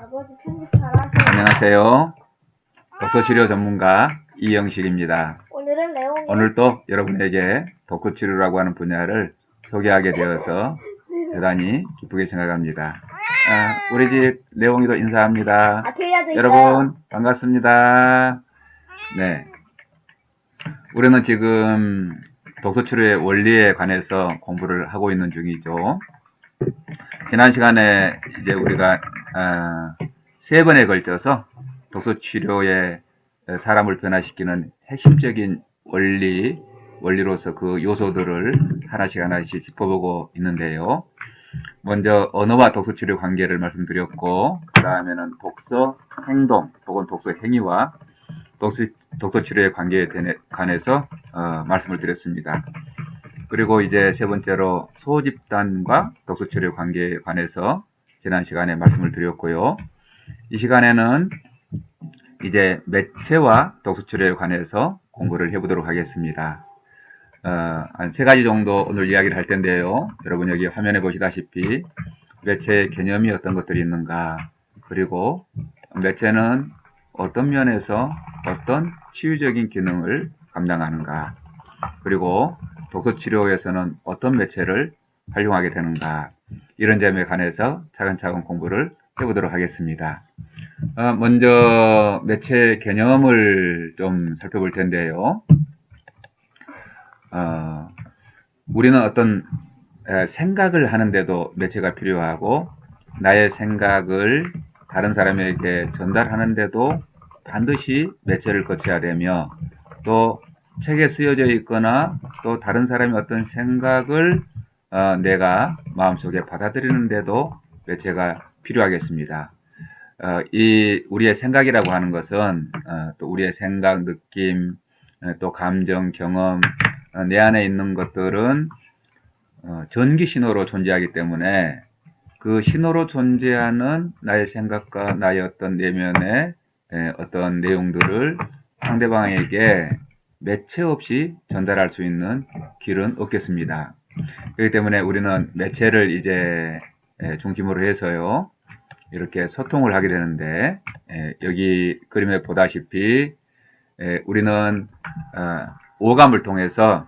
아버지 편집 잘하세요. 안녕하세요. 독서치료 전문가 이영식입니다. 오늘은 레옹이 오늘도 여러분에게 독서치료라고 하는 분야를 소개하게 되어서 대단히 기쁘게 생각합니다. 우리 집 레옹이도 인사합니다. 아틀리아도 여러분 반갑습니다. 네, 우리는 지금 독서치료의 원리에 관해서 공부를 하고 있는 중이죠. 지난 시간에 이제 우리가 3번에 걸쳐서 독서치료의 사람을 변화시키는 핵심적인 원리로서 그 요소들을 하나씩 짚어보고 있는데요. 먼저 언어와 독서치료 관계를 말씀드렸고, 그 다음에는 독서 행동 혹은 독서 행위와 독서치료의 관계에 관해서 말씀을 드렸습니다. 그리고 이제 세 번째로 소집단과 독서치료 관계에 관해서 지난 시간에 말씀을 드렸고요. 이 시간에는 이제 매체와 독서치료에 관해서 공부를 해보도록 하겠습니다. 한 3가지 정도 오늘 이야기를 할 텐데요. 여러분 여기 화면에 보시다시피 매체의 개념이 어떤 것들이 있는가, 그리고 매체는 어떤 면에서 어떤 치유적인 기능을 감당하는가, 그리고 독서치료에서는 어떤 매체를 활용하게 되는가, 이런 점에 관해서 차근차근 공부를 해보도록 하겠습니다. 먼저 매체 개념을 좀 살펴볼 텐데요. 우리는 어떤 생각을 하는데도 매체가 필요하고, 나의 생각을 다른 사람에게 전달하는데도 반드시 매체를 거쳐야 되며, 또 책에 쓰여져 있거나 또 다른 사람이 어떤 생각을 내가 마음속에 받아들이는데도 매체가 필요하겠습니다. 이 우리의 생각이라고 하는 것은 또 우리의 생각, 느낌, 또 감정, 경험, 내 안에 있는 것들은 전기 신호로 존재하기 때문에 그 신호로 존재하는 나의 생각과 나의 어떤 내면의 어떤 내용들을 상대방에게 매체 없이 전달할 수 있는 길은 없겠습니다. 그렇기 때문에 우리는 매체를 이제 중심으로 해서요, 이렇게 소통을 하게 되는데, 여기 그림에 보다시피 우리는 오감을 통해서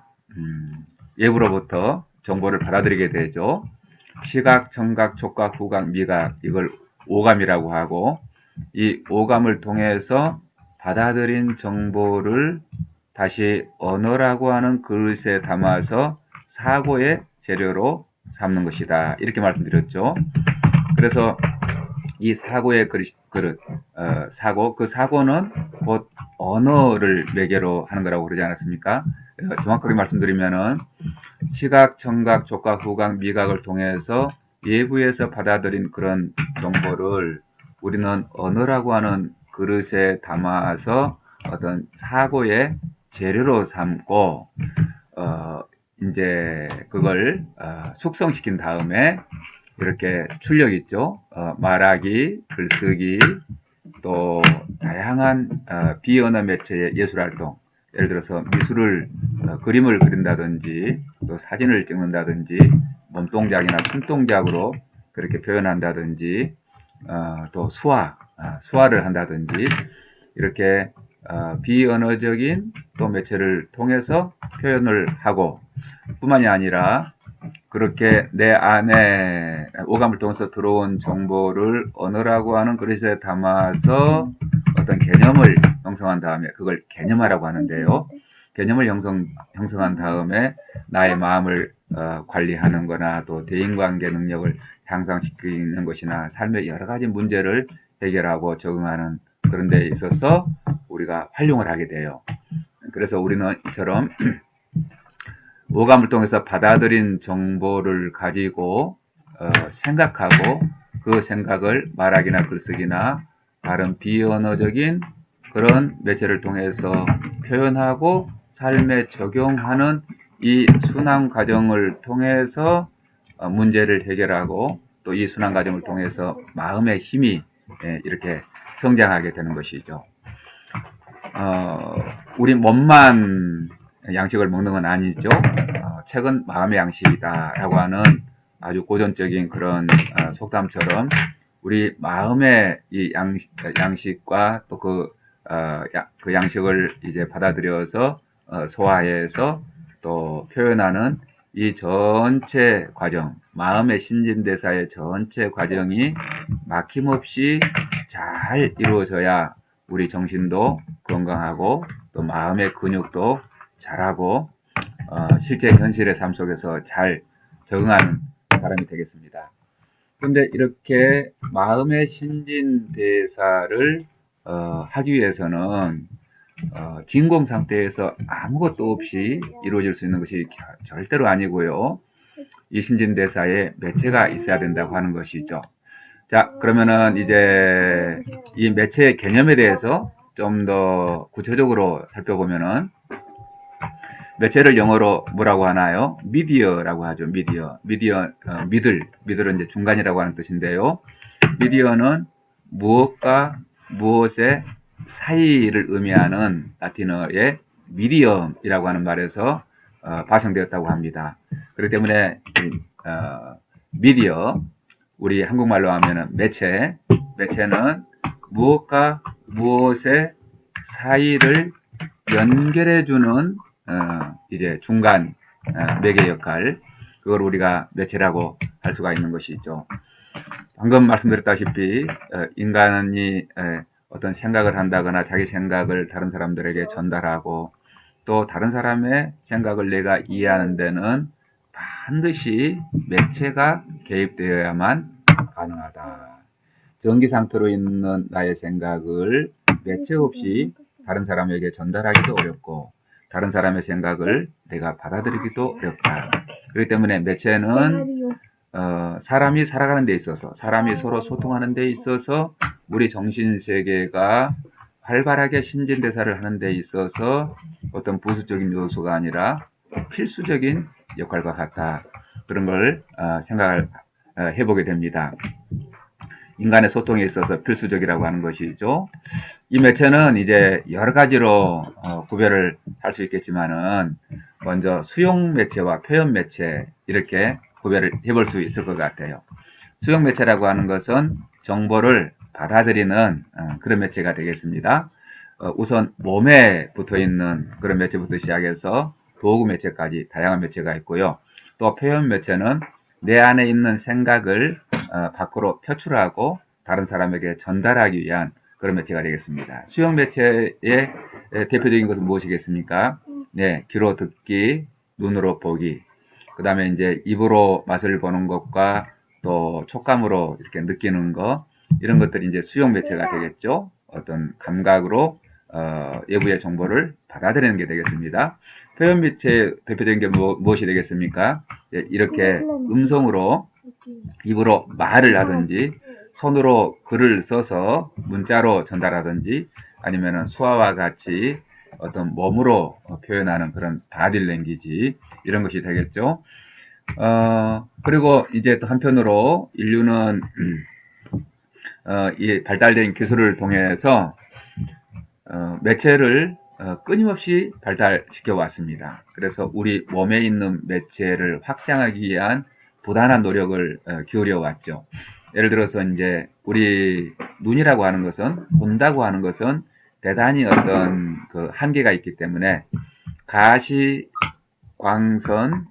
외부로부터 정보를 받아들이게 되죠. 시각, 청각, 촉각, 후각, 미각, 이걸 오감이라고 하고, 이 오감을 통해서 받아들인 정보를 다시 언어라고 하는 그릇에 담아서 사고의 재료로 삼는 것이다, 이렇게 말씀드렸죠. 그래서 이 사고의 그릇, 사고, 그 사고는 곧 언어를 매개로 하는 거라고 그러지 않았습니까? 정확하게 말씀드리면은 시각, 청각, 촉각, 후각, 미각을 통해서 외부에서 받아들인 그런 정보를 우리는 언어라고 하는 그릇에 담아서 어떤 사고의 재료로 삼고, 이제 그걸 숙성시킨 다음에 이렇게 출력 있죠. 말하기, 글쓰기, 또 다양한 비언어 매체의 예술활동, 예를 들어서 미술을 그림을 그린다든지, 또 사진을 찍는다든지, 몸동작이나 손동작으로 그렇게 표현한다든지, 또 수화를 한다든지, 이렇게 비언어적인 또 매체를 통해서 표현을 하고, 뿐만이 아니라 그렇게 내 안에 오감을 통해서 들어온 정보를 언어라고 하는 그릇에 담아서 어떤 개념을 형성한 다음에 그걸 개념화라고 하는데요. 개념을 형성한 다음에 나의 마음을 관리하는 거나 또 대인관계 능력을 향상시키는 것이나 삶의 여러 가지 문제를 해결하고 적응하는 그런 데 있어서 우리가 활용을 하게 돼요. 그래서 우리는 이처럼 오감을 통해서 받아들인 정보를 가지고 생각하고, 그 생각을 말하기나 글쓰기나 다른 비언어적인 그런 매체를 통해서 표현하고 삶에 적용하는 이 순환 과정을 통해서 문제를 해결하고, 또 이 순환 과정을 통해서 마음의 힘이 이렇게 성장하게 되는 것이죠. 우리 몸만 양식을 먹는 건 아니죠. 책은 마음의 양식이다 라고 하는 아주 고전적인 그런 속담처럼 우리 마음의 이 양식과 또 그 양식을 이제 받아들여서 소화해서 또 표현하는 이 전체 과정, 마음의 신진대사의 전체 과정이 막힘없이 잘 이루어져야 우리 정신도 건강하고 또 마음의 근육도 잘하고 실제 현실의 삶 속에서 잘 적응하는 사람이 되겠습니다. 그런데 이렇게 마음의 신진대사를 하기 위해서는 진공 상태에서 아무것도 없이 이루어질 수 있는 것이 절대로 아니고요. 이 신진대사에 매체가 있어야 된다고 하는 것이죠. 자, 그러면은 이제 이 매체의 개념에 대해서 좀 더 구체적으로 살펴보면은 매체를 영어로 뭐라고 하나요? 미디어라고 하죠. 미들은 이제 중간이라고 하는 뜻인데요. 미디어는 무엇과 무엇의 사이를 의미하는 라틴어의 미디엄이라고 하는 말에서 파생되었다고 합니다. 그렇기 때문에 미디어, 우리 한국말로 하면은 매체는 무엇과 무엇의 사이를 연결해주는 이제 중간 매개 역할, 그걸 우리가 매체라고 할 수가 있는 것이죠. 방금 말씀드렸다시피 인간이 어떤 생각을 한다거나 자기 생각을 다른 사람들에게 전달하고 또 다른 사람의 생각을 내가 이해하는 데는 반드시 매체가 개입되어야만 가능하다. 정기 상태로 있는 나의 생각을 매체 없이 다른 사람에게 전달하기도 어렵고 다른 사람의 생각을 내가 받아들이기도 어렵다. 그렇기 때문에 매체는 사람이 살아가는 데 있어서, 사람이 서로 소통하는 데 있어서 우리 정신세계가 활발하게 신진대사를 하는 데 있어서 어떤 부수적인 요소가 아니라 필수적인 역할과 같다. 그런 걸 생각을 해보게 됩니다. 인간의 소통에 있어서 필수적이라고 하는 것이죠. 이 매체는 이제 여러 가지로 구별을 할 수 있겠지만은 먼저 수용 매체와 표현 매체 이렇게 구별을 해볼 수 있을 것 같아요. 수용 매체라고 하는 것은 정보를 받아들이는 그런 매체가 되겠습니다. 우선 몸에 붙어 있는 그런 매체부터 시작해서 도구 매체까지 다양한 매체가 있고요. 또 표현 매체는 내 안에 있는 생각을 밖으로 표출하고 다른 사람에게 전달하기 위한 그런 매체가 되겠습니다. 수용 매체의 대표적인 것은 무엇이겠습니까? 네, 귀로 듣기, 눈으로 보기, 그 다음에 이제 입으로 맛을 보는 것과 또 촉감으로 이렇게 느끼는 것, 이런 것들이 이제 수용 매체가 되겠죠. 어떤 감각으로 외부의 정보를 받아들이는 게 되겠습니다. 표현 매체 대표적인 게 무엇이 되겠습니까? 이렇게 음성으로 입으로 말을 하든지 손으로 글을 써서 문자로 전달하든지 아니면 수화와 같이 어떤 몸으로 표현하는 그런 바디랭귀지 이런 것이 되겠죠. 그리고 이제 또 한편으로 인류는 이 발달된 기술을 통해서 매체를 끊임없이 발달시켜 왔습니다. 그래서 우리 몸에 있는 매체를 확장하기 위한 부단한 노력을 기울여 왔죠. 예를 들어서 이제 우리 눈이라고 하는 것은, 본다고 하는 것은 대단히 어떤 그 한계가 있기 때문에 가시, 광선,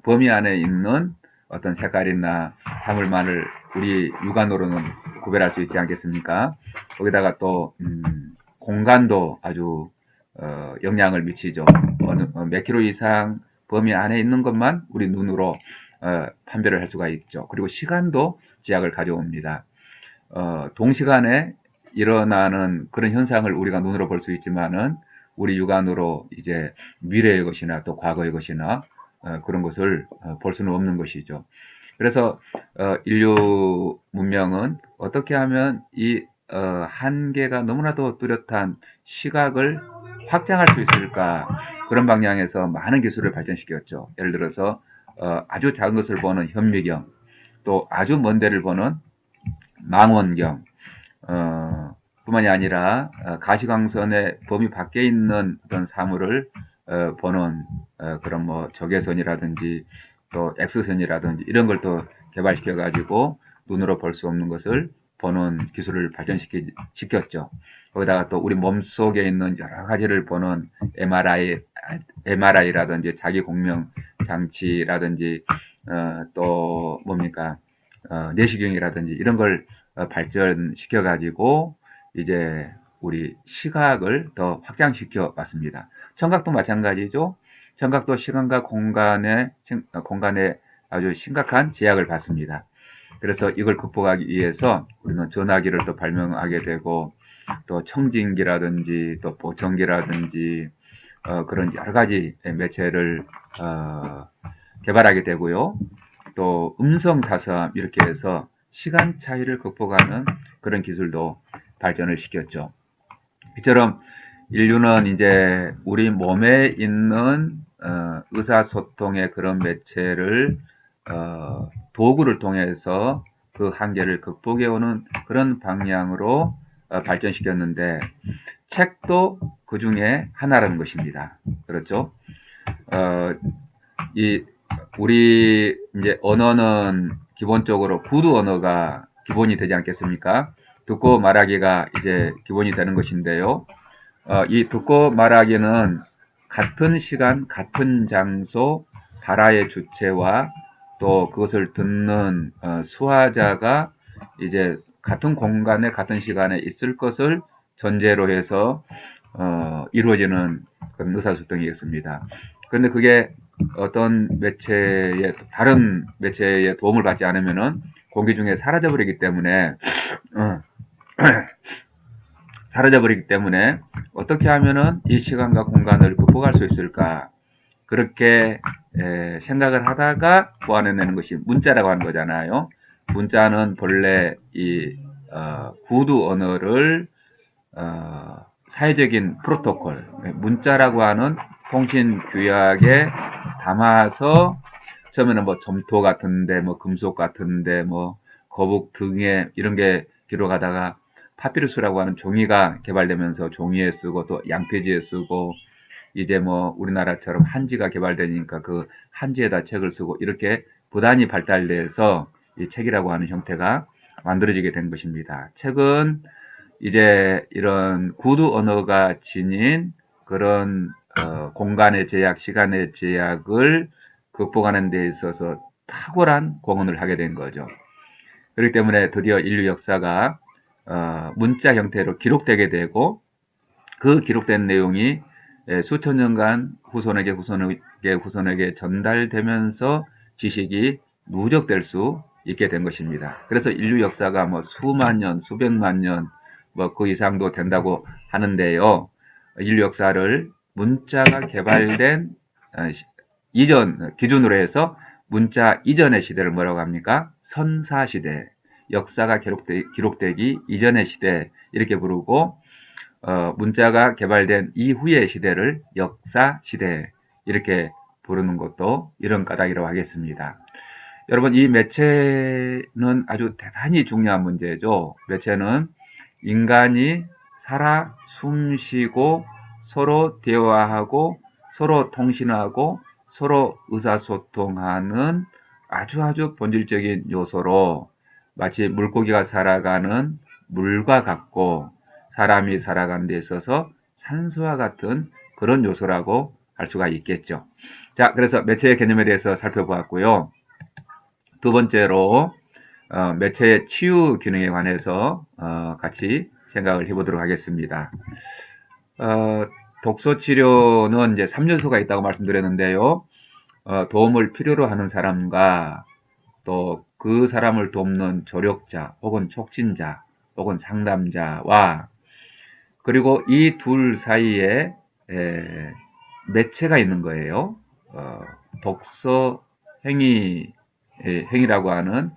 범위 안에 있는 어떤 색깔이나 사물만을 우리 육안으로는 구별할 수 있지 않겠습니까? 거기다가 또 공간도 아주 영향을 미치죠. 몇 킬로 이상 범위 안에 있는 것만 우리 눈으로 판별을 할 수가 있죠. 그리고 시간도 제약을 가져옵니다. 동시간에 일어나는 그런 현상을 우리가 눈으로 볼 수 있지만은 우리 육안으로 이제 미래의 것이나 또 과거의 것이나 그런 것을 볼 수는 없는 것이죠. 그래서 인류 문명은 어떻게 하면 이 한계가 너무나도 뚜렷한 시각을 확장할 수 있을까, 그런 방향에서 많은 기술을 발전시켰죠. 예를 들어서 아주 작은 것을 보는 현미경, 또 아주 먼 데를 보는 망원경, 뿐만이 아니라 가시광선의 범위 밖에 있는 어떤 사물을 보는 그런 뭐 적외선이라든지 또 X선이라든지 이런 걸 또 개발시켜 가지고 눈으로 볼 수 없는 것을 보는 기술을 발전시켰죠. 거기다가 또 우리 몸속에 있는 여러 가지를 보는 MRI라든지 자기 공명 장치라든지 또 뭡니까 내시경이라든지 이런 걸 발전시켜 가지고 이제 우리 시각을 더 확장시켜 봤습니다. 청각도 마찬가지죠. 청각도 시간과 공간에 아주 심각한 제약을 받습니다. 그래서 이걸 극복하기 위해서 우리는 전화기를 또 발명하게 되고 또 청진기라든지 또 보청기라든지 그런 여러 가지 매체를 개발하게 되고요. 또 음성 사서함 이렇게 해서 시간 차이를 극복하는 그런 기술도 발전을 시켰죠. 이처럼 인류는 이제 우리 몸에 있는 의사소통의 그런 매체를 도구를 통해서 그 한계를 극복해오는 그런 방향으로 발전시켰는데 책도 그 중에 하나라는 것입니다. 그렇죠? 우리 이제 언어는 기본적으로 구두 언어가 기본이 되지 않겠습니까? 듣고 말하기가 이제 기본이 되는 것인데요. 이 듣고 말하기는 같은 시간, 같은 장소, 발화의 주체와 또 그것을 듣는 수화자가 이제 같은 공간에 같은 시간에 있을 것을 전제로 해서 이루어지는 그런 의사소통이겠습니다. 그런데 그게 어떤 매체의 다른 매체의 도움을 받지 않으면은 공기 중에 사라져버리기 때문에 어떻게 하면은 이 시간과 공간을 극복할 수 있을까 그렇게 생각을 하다가 보완해내는 것이 문자라고 하는 거잖아요. 문자는 본래 이 구두 언어를 사회적인 프로토콜, 문자라고 하는 통신 규약에 담아서 처음에는 뭐 점토 같은데, 뭐 금속 같은데, 뭐 거북 등에 이런 게 기록하다가 파피루스라고 하는 종이가 개발되면서 종이에 쓰고 또 양표지에 쓰고 이제 뭐 우리나라처럼 한지가 개발되니까 그 한지에다 책을 쓰고 이렇게 부단히 발달돼서 이 책이라고 하는 형태가 만들어지게 된 것입니다. 책은 이제 이런 구두 언어가 지닌 그런 공간의 제약, 시간의 제약을 극복하는 데 있어서 탁월한 공헌을 하게 된 거죠. 그렇기 때문에 드디어 인류 역사가 문자 형태로 기록되게 되고 그 기록된 내용이 수천 년간 후손에게 전달되면서 지식이 누적될 수 있게 된 것입니다. 그래서 인류 역사가 뭐 수만 년, 수백만 년, 뭐 그 이상도 된다고 하는데요. 인류 역사를 문자가 개발된 이전 기준으로 해서 문자 이전의 시대를 뭐라고 합니까? 선사시대, 역사가 기록되기 이전의 시대 이렇게 부르고 문자가 개발된 이후의 시대를 역사시대 이렇게 부르는 것도 이런 까닭이라고 하겠습니다. 여러분 이 매체는 아주 대단히 중요한 문제죠. 매체는 인간이 살아 숨쉬고 서로 대화하고 서로 통신하고 서로 의사소통하는 아주 본질적인 요소로 마치 물고기가 살아가는 물과 같고 사람이 살아가는 데 있어서 산소와 같은 그런 요소라고 할 수가 있겠죠. 자, 그래서 매체의 개념에 대해서 살펴보았고요. 두 번째로 매체의 치유 기능에 관해서 같이 생각을 해보도록 하겠습니다. 독서 치료는 이제 3요소가 있다고 말씀드렸는데요. 도움을 필요로 하는 사람과 또 그 사람을 돕는 조력자 혹은 촉진자 혹은 상담자와 그리고 이 둘 사이에 매체가 있는 거예요. 독서 행위라고 하는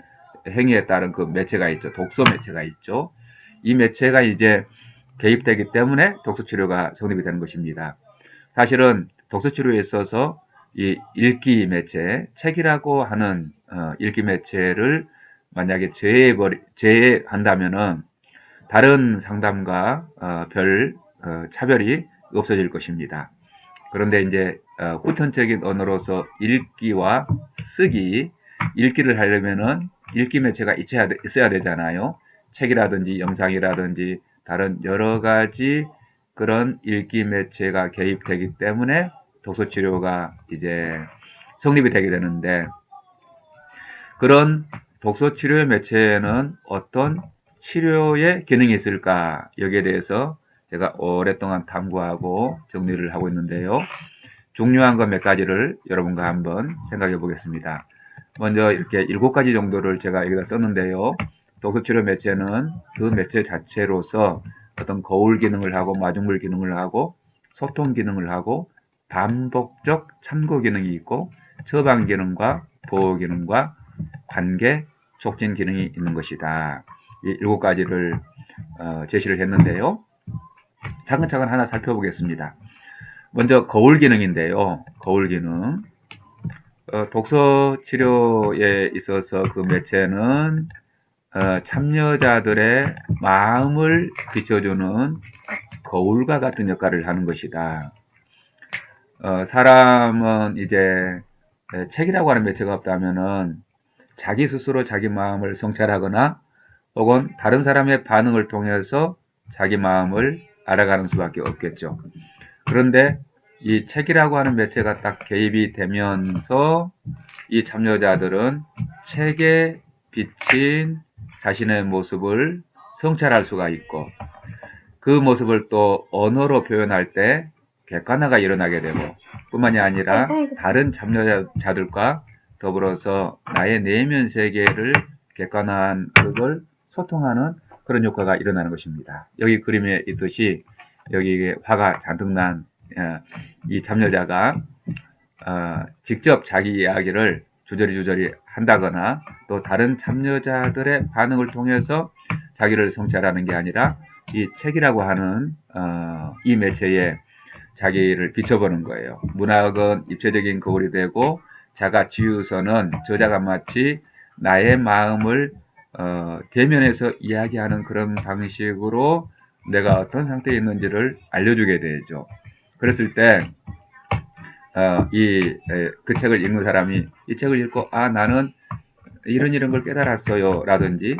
행위에 따른 그 매체가 있죠. 독서 매체가 있죠. 이 매체가 이제 개입되기 때문에 독서 치료가 성립이 되는 것입니다. 사실은 독서 치료에 있어서 이 읽기 매체, 책이라고 하는 읽기 매체를 만약에 제외한다면은 다른 상담과 별 차별이 없어질 것입니다. 그런데 이제 후천적인 언어로서 읽기와 쓰기, 읽기를 하려면은 읽기 매체가 있어야 되잖아요. 책이라든지 영상이라든지 다른 여러 가지 그런 읽기 매체가 개입되기 때문에 독서치료가 이제 성립이 되게 되는데, 그런 독서치료의 매체에는 어떤 치료의 기능이 있을까? 여기에 대해서 제가 오랫동안 탐구하고 정리를 하고 있는데요. 중요한 것 몇 가지를 여러분과 한번 생각해 보겠습니다. 먼저 이렇게 7가지 정도를 제가 여기다 썼는데요. 독서치료 매체는 그 매체 자체로서 어떤 거울 기능을 하고 마중물 기능을 하고 소통 기능을 하고 반복적 참고 기능이 있고 처방 기능과 보호 기능과 관계 촉진 기능이 있는 것이다. 이 7가지를 제시를 했는데요. 차근차근 하나 살펴보겠습니다. 먼저 거울 기능인데요. 거울 기능. 독서 치료에 있어서 그 매체는 참여자들의 마음을 비춰주는 거울과 같은 역할을 하는 것이다. 사람은 이제 책이라고 하는 매체가 없다면은 자기 스스로 자기 마음을 성찰하거나 혹은 다른 사람의 반응을 통해서 자기 마음을 알아가는 수밖에 없겠죠. 그런데 이 책이라고 하는 매체가 딱 개입이 되면서 이 참여자들은 책에 비친 자신의 모습을 성찰할 수가 있고, 그 모습을 또 언어로 표현할 때 객관화가 일어나게 되고, 뿐만이 아니라 다른 참여자들과 더불어서 나의 내면 세계를 객관화한 그걸 소통하는 그런 효과가 일어나는 것입니다. 여기 그림에 있듯이 여기 화가 잔뜩 난 이 참여자가 직접 자기 이야기를 주저리 한다거나 또 다른 참여자들의 반응을 통해서 자기를 성찰하는 게 아니라 이 책이라고 하는 이 매체에 자기를 비춰보는 거예요. 문학은 입체적인 거울이 되고 자가치유서는 저자가 마치 나의 마음을 대면해서 이야기하는 그런 방식으로 내가 어떤 상태에 있는지를 알려주게 되죠. 그랬을 때 그 책을 읽는 사람이 이 책을 읽고 나는 이런 걸 깨달았어요 라든지,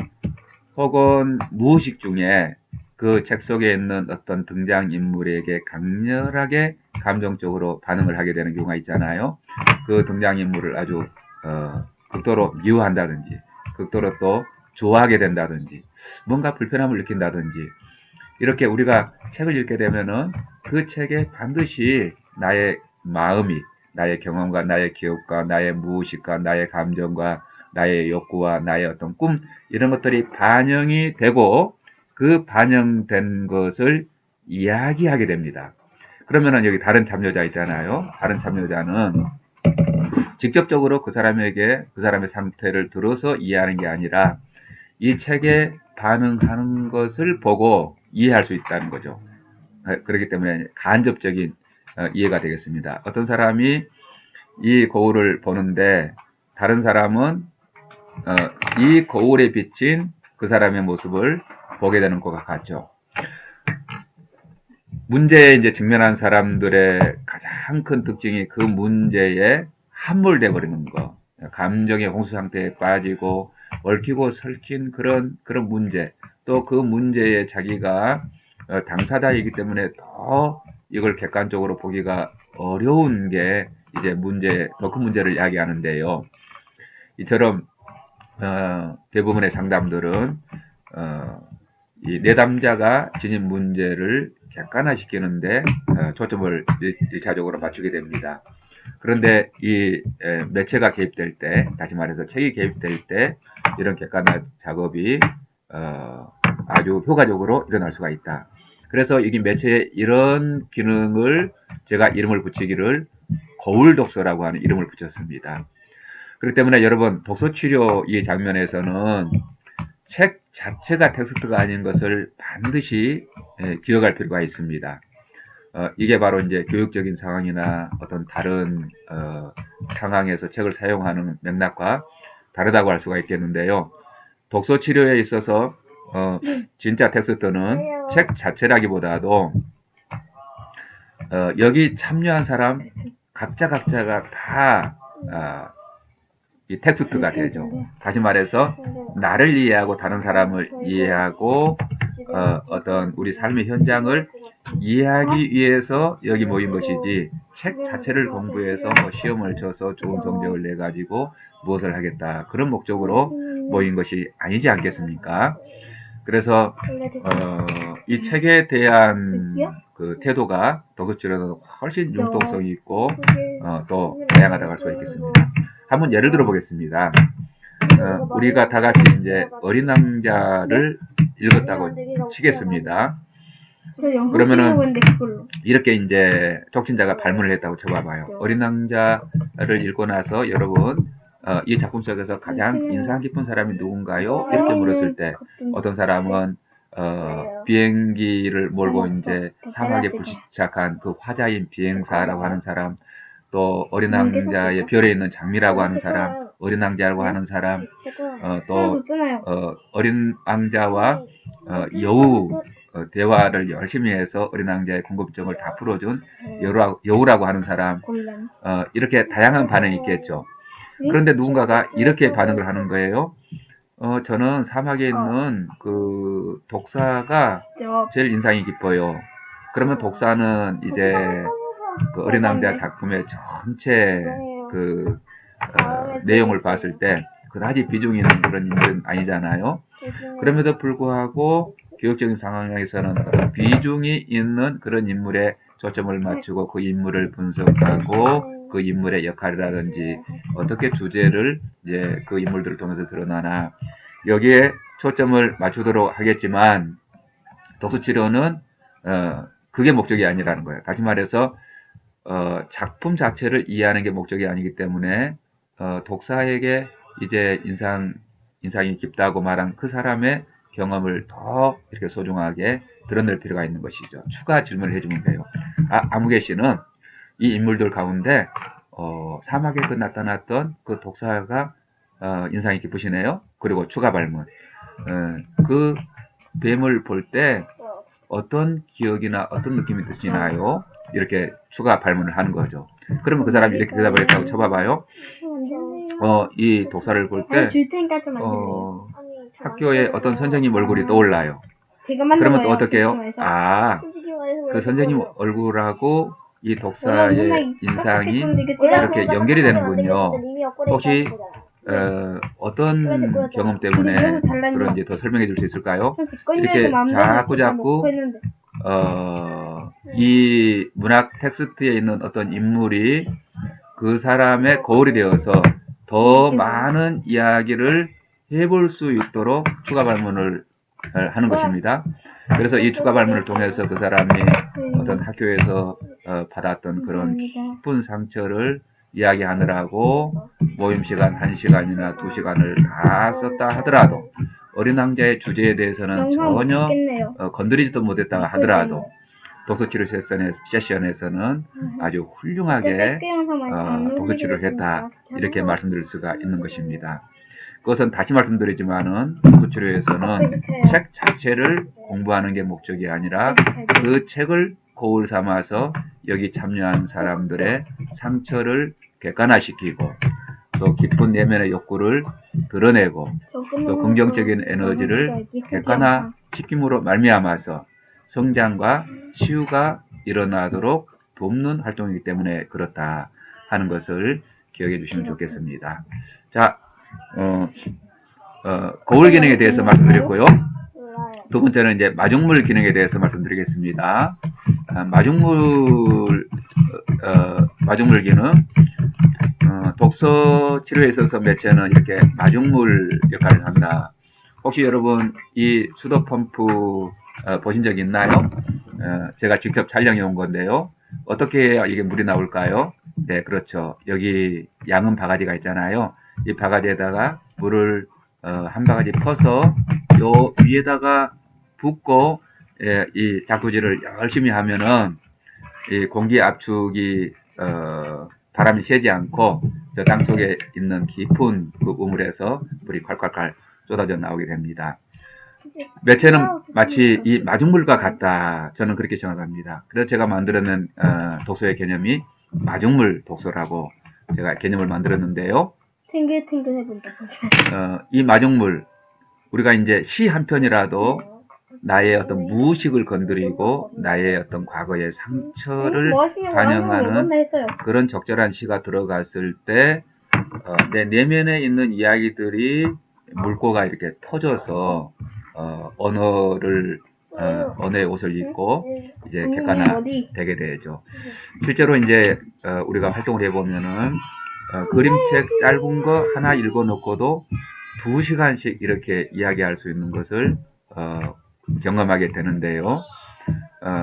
혹은 무의식 중에 그 책 속에 있는 어떤 등장인물에게 강렬하게 감정적으로 반응을 하게 되는 경우가 있잖아요. 그 등장인물을 아주 극도로 미워한다든지 극도로 또 좋아하게 된다든지 뭔가 불편함을 느낀다든지, 이렇게 우리가 책을 읽게 되면은 그 책에 반드시 나의 마음이, 나의 경험과 나의 기억과 나의 무의식과 나의 감정과 나의 욕구와 나의 어떤 꿈, 이런 것들이 반영이 되고 그 반영된 것을 이야기하게 됩니다. 그러면은 여기 다른 참여자 있잖아요. 다른 참여자는 직접적으로 그 사람에게 그 사람의 상태를 들어서 이해하는 게 아니라 이 책에 반응하는 것을 보고 이해할 수 있다는 거죠. 그렇기 때문에 간접적인 이해가 되겠습니다. 어떤 사람이 이 거울을 보는데 다른 사람은 이 거울에 비친 그 사람의 모습을 보게 되는 것과 같죠. 문제에 이제 직면한 사람들의 가장 큰 특징이 그 문제에 함몰돼 버리는 거, 감정의 홍수 상태에 빠지고 얽히고 설킨 그런 문제, 또 그 문제에 자기가 당사자이기 때문에 더 이걸 객관적으로 보기가 어려운 게 이제 더 큰 문제를 이야기하는데요. 이처럼 대부분의 상담들은 이 내담자가 지닌 문제를 객관화시키는데 초점을 1차적으로 맞추게 됩니다. 그런데 이 매체가 개입될 때, 다시 말해서 책이 개입될 때 이런 객관화 작업이 아주 효과적으로 일어날 수가 있다. 그래서 여기 매체에 이런 기능을 제가 이름을 붙이기를 거울 독서라고 하는 이름을 붙였습니다. 그렇기 때문에 여러분, 독서치료 이 장면에서는 책 자체가 텍스트가 아닌 것을 반드시 기억할 필요가 있습니다. 이게 바로 이제 교육적인 상황이나 어떤 다른 상황에서 책을 사용하는 맥락과 다르다고 할 수가 있겠는데요. 독서 치료에 있어서 진짜 텍스트는 책 자체라기보다도 여기 참여한 사람 각자가 다 이 텍스트가 되죠. 다시 말해서 나를 이해하고 다른 사람을 이해하고 어떤 우리 삶의 현장을 이해하기 위해서 여기 모인 것이지 책 자체를 공부해서 뭐 시험을 쳐서 좋은 성적을 내 가지고 무엇을 하겠다 그런 목적으로 모인 것이 아니지 않겠습니까? 그래서 이 책에 대한 그 태도가 도서출에는 훨씬 융통성이 있고 또 다양하다고 할 수 있겠습니다. 한번 예를 들어 보겠습니다. 우리가 다 같이 이제 어린 왕자를 읽었다고 치겠습니다. 그러면은 이렇게 이제 촉진자가 발문을 했다고 쳐봐봐요. 어린 왕자를 읽고 나서 여러분 이 작품 속에서 가장 인상 깊은 사람이 누군가요? 이렇게 물었을 때 어떤 사람은 비행기를 몰고 이제 사막에 불시착한 그 화자인 비행사라고 하는 사람, 또 어린 왕자의 별에 있는 장미라고 하는 사람, 어린 왕자라고 하는 사람, 또 어린 왕자와 여우 대화를 열심히 해서 어린 왕자의 궁금증을 다 풀어준 여우라고 하는 사람, 이렇게 다양한 반응이 있겠죠. 그런데 누군가가 이렇게 반응을 하는 거예요. 저는 사막에 있는 그 독사가 제일 인상이 깊어요. 그러면 독사는 이제 그 어린 왕자 작품의 전체 그 내용을 봤을 때 그다지 비중이 있는 그런 인물은 아니잖아요. 그럼에도 불구하고 교육적인 상황에서는 어떤 비중이 있는 그런 인물에 초점을 맞추고 그 인물을 분석하고 그 인물의 역할이라든지 어떻게 주제를 이제 그 인물들을 통해서 드러나나 여기에 초점을 맞추도록 하겠지만 독서치료는 그게 목적이 아니라는 거예요. 다시 말해서 작품 자체를 이해하는 게 목적이 아니기 때문에 독사에게 이제 인상이 깊다고 말한 그 사람의 경험을 더 이렇게 소중하게 드러낼 필요가 있는 것이죠. 추가 질문을 해주면 돼요. 아무개 씨는 이 인물들 가운데 사막에 그 나타났던 그 독사가 인상이 깊으시네요. 그리고 추가 발문. 그 뱀을 볼 때 어떤 기억이나 어떤 느낌이 드시나요? 이렇게 추가 발문을 하는 거죠. 그러면 그 사람이 이렇게 대답을 했다고 쳐봐봐요. 이 독사를 볼 때 학교에 어떤 선생님 얼굴이 떠올라요. 그러면 또 어떻게 해요? 그 선생님 얼굴하고 이 독사의 인상이 이렇게 연결이 되는군요. 혹시 어떤 경험 때문에 그런지 더 설명해 줄 수 있을까요? 이렇게 자꾸 이 문학 텍스트에 있는 어떤 인물이 그 사람의 거울이 되어서 더 많은 이야기를 해볼 수 있도록 추가 발문을 하는 것입니다. 그래서 이 추가 발문을 통해서 그 사람이 어떤 학교에서 받았던 그런 깊은 상처를 이야기하느라고 모임 시간 1시간이나 2시간을 다 썼다 하더라도 어린 왕자의 주제에 대해서는 전혀 건드리지도 못했다 하더라도 독서치료 세션에서는 아주 훌륭하게 독서치료를 했다 이렇게 말씀드릴 수가 있는 것입니다. 그것은 다시 말씀드리지만은 독서치료에서는 책 자체를 공부하는 게 목적이 아니라 그 책을 거울 삼아서 여기 참여한 사람들의 상처를 객관화시키고 또 깊은 내면의 욕구를 드러내고 또 긍정적인 에너지를 객관화시킴으로 말미암아서 성장과 치유가 일어나도록 돕는 활동이기 때문에 그렇다 하는 것을 기억해 주시면 좋겠습니다. 자, 거울 기능에 대해서 말씀드렸고요. 두 번째는 이제 마중물 기능에 대해서 말씀드리겠습니다. 마중물 기능. 독서 치료에 있어서 매체는 이렇게 마중물 역할을 한다. 혹시 여러분 이 수도 펌프 보신 적 있나요? 제가 직접 촬영해 온 건데요. 어떻게 해야 이게 물이 나올까요? 네, 그렇죠. 여기 양은 바가지가 있잖아요. 이 바가지에다가 물을 한 바가지 퍼서 요 위에다가 붓고 이 자쿠지를 열심히 하면은 이 공기 압축이 바람이 새지 않고 저 땅 속에 있는 깊은 그 우물에서 물이 콸콸콸 쏟아져 나오게 됩니다. 매체는 마치 이 마중물과 같다. 저는 그렇게 생각합니다. 그래서 제가 만들어낸 독서의 개념이 마중물 독서라고 제가 개념을 만들었는데요. 탱글탱글 해본다. 이 마중물, 우리가 이제 시 한 편이라도 나의 어떤 무의식을 건드리고 나의 어떤 과거의 상처를 반영하는 그런 적절한 시가 들어갔을 때 내 내면에 있는 이야기들이 물꼬가 이렇게 터져서 언어의 옷을 입고 이제 객관화되게 되죠. 실제로 이제 우리가 활동을 해보면은 그림책 짧은 거 하나 읽어놓고도 2시간씩 이렇게 이야기할 수 있는 것을 경험하게 되는데요.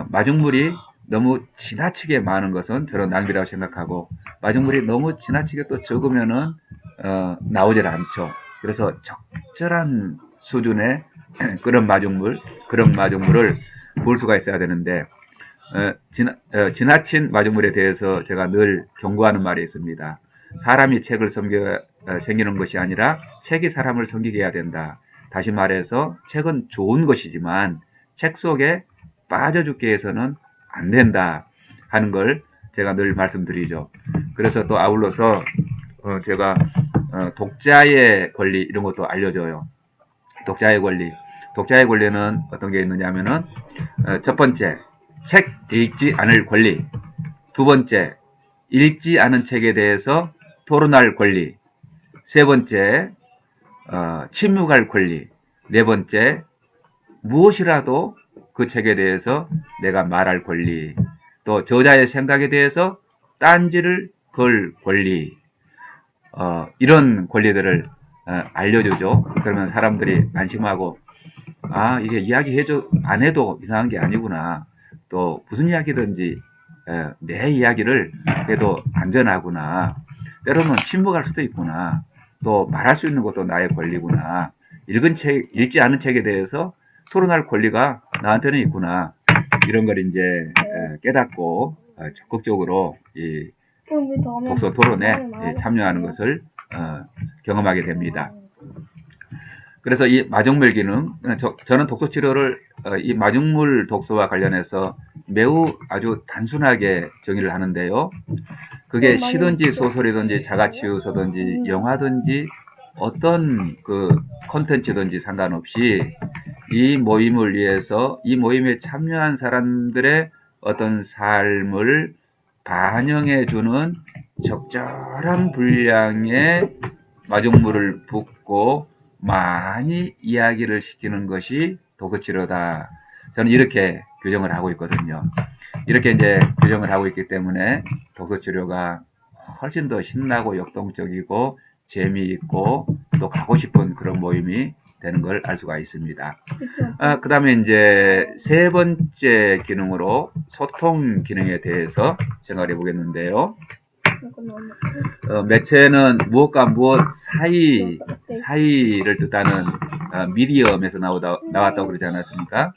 마중물이 너무 지나치게 많은 것은 저는 낭비라고 생각하고, 마중물이 너무 지나치게 또 적으면은 나오질 않죠. 그래서 적절한 수준의 그런 마중물을 볼 수가 있어야 되는데, 지나친 마중물에 대해서 제가 늘 경고하는 말이 있습니다. 사람이 책을 섬기는 것이 아니라 책이 사람을 섬기게 해야 된다. 다시 말해서 책은 좋은 것이지만 책 속에 빠져 죽게 해서는 안 된다 하는 걸 제가 늘 말씀드리죠. 그래서 또 아울러서 제가 독자의 권리 이런 것도 알려줘요. 독자의 권리는 어떤 게 있느냐면은 첫 번째, 책 읽지 않을 권리. 두 번째, 읽지 않은 책에 대해서 토론할 권리. 세 번째, 침묵할 권리. 네 번째, 무엇이라도 그 책에 대해서 내가 말할 권리. 또 저자의 생각에 대해서 딴지를 걸 권리. 이런 권리들을 알려주죠. 그러면 사람들이 안심하고, 이게 안 해도 이상한 게 아니구나. 또 무슨 이야기든지 내 이야기를 해도 안전하구나. 때로는 침묵할 수도 있구나. 또 말할 수 있는 것도 나의 권리구나. 읽지 않은 책에 대해서 토론할 권리가 나한테는 있구나. 이런 걸 이제 깨닫고 적극적으로 이 독서 토론에 참여하는 것을 경험하게 됩니다. 그래서 이 마중물 기능, 저는 독서 치료를 이 마중물 독서와 관련해서 매우 아주 단순하게 정의를 하는데요. 그게 시든지 소설이든지 자가치유서든지 영화든지 어떤 그 콘텐츠든지 상관없이 이 모임을 위해서 이 모임에 참여한 사람들의 어떤 삶을 반영해주는 적절한 분량의 마중물을 붓고 많이 이야기를 시키는 것이 독서치료다. 저는 이렇게 규정을 하고 있거든요. 이렇게 이제 규정을 하고 있기 때문에 독서치료가 훨씬 더 신나고 역동적이고 재미있고 또 가고 싶은 그런 모임이 되는 걸 알 수가 있습니다. 그 다음에 이제 세 번째 기능으로 소통 기능에 대해서 생각해 보겠는데요. 매체는 무엇과 무엇 사이를 뜻하는 미디엄에서 나왔다고 그러지 않았습니까?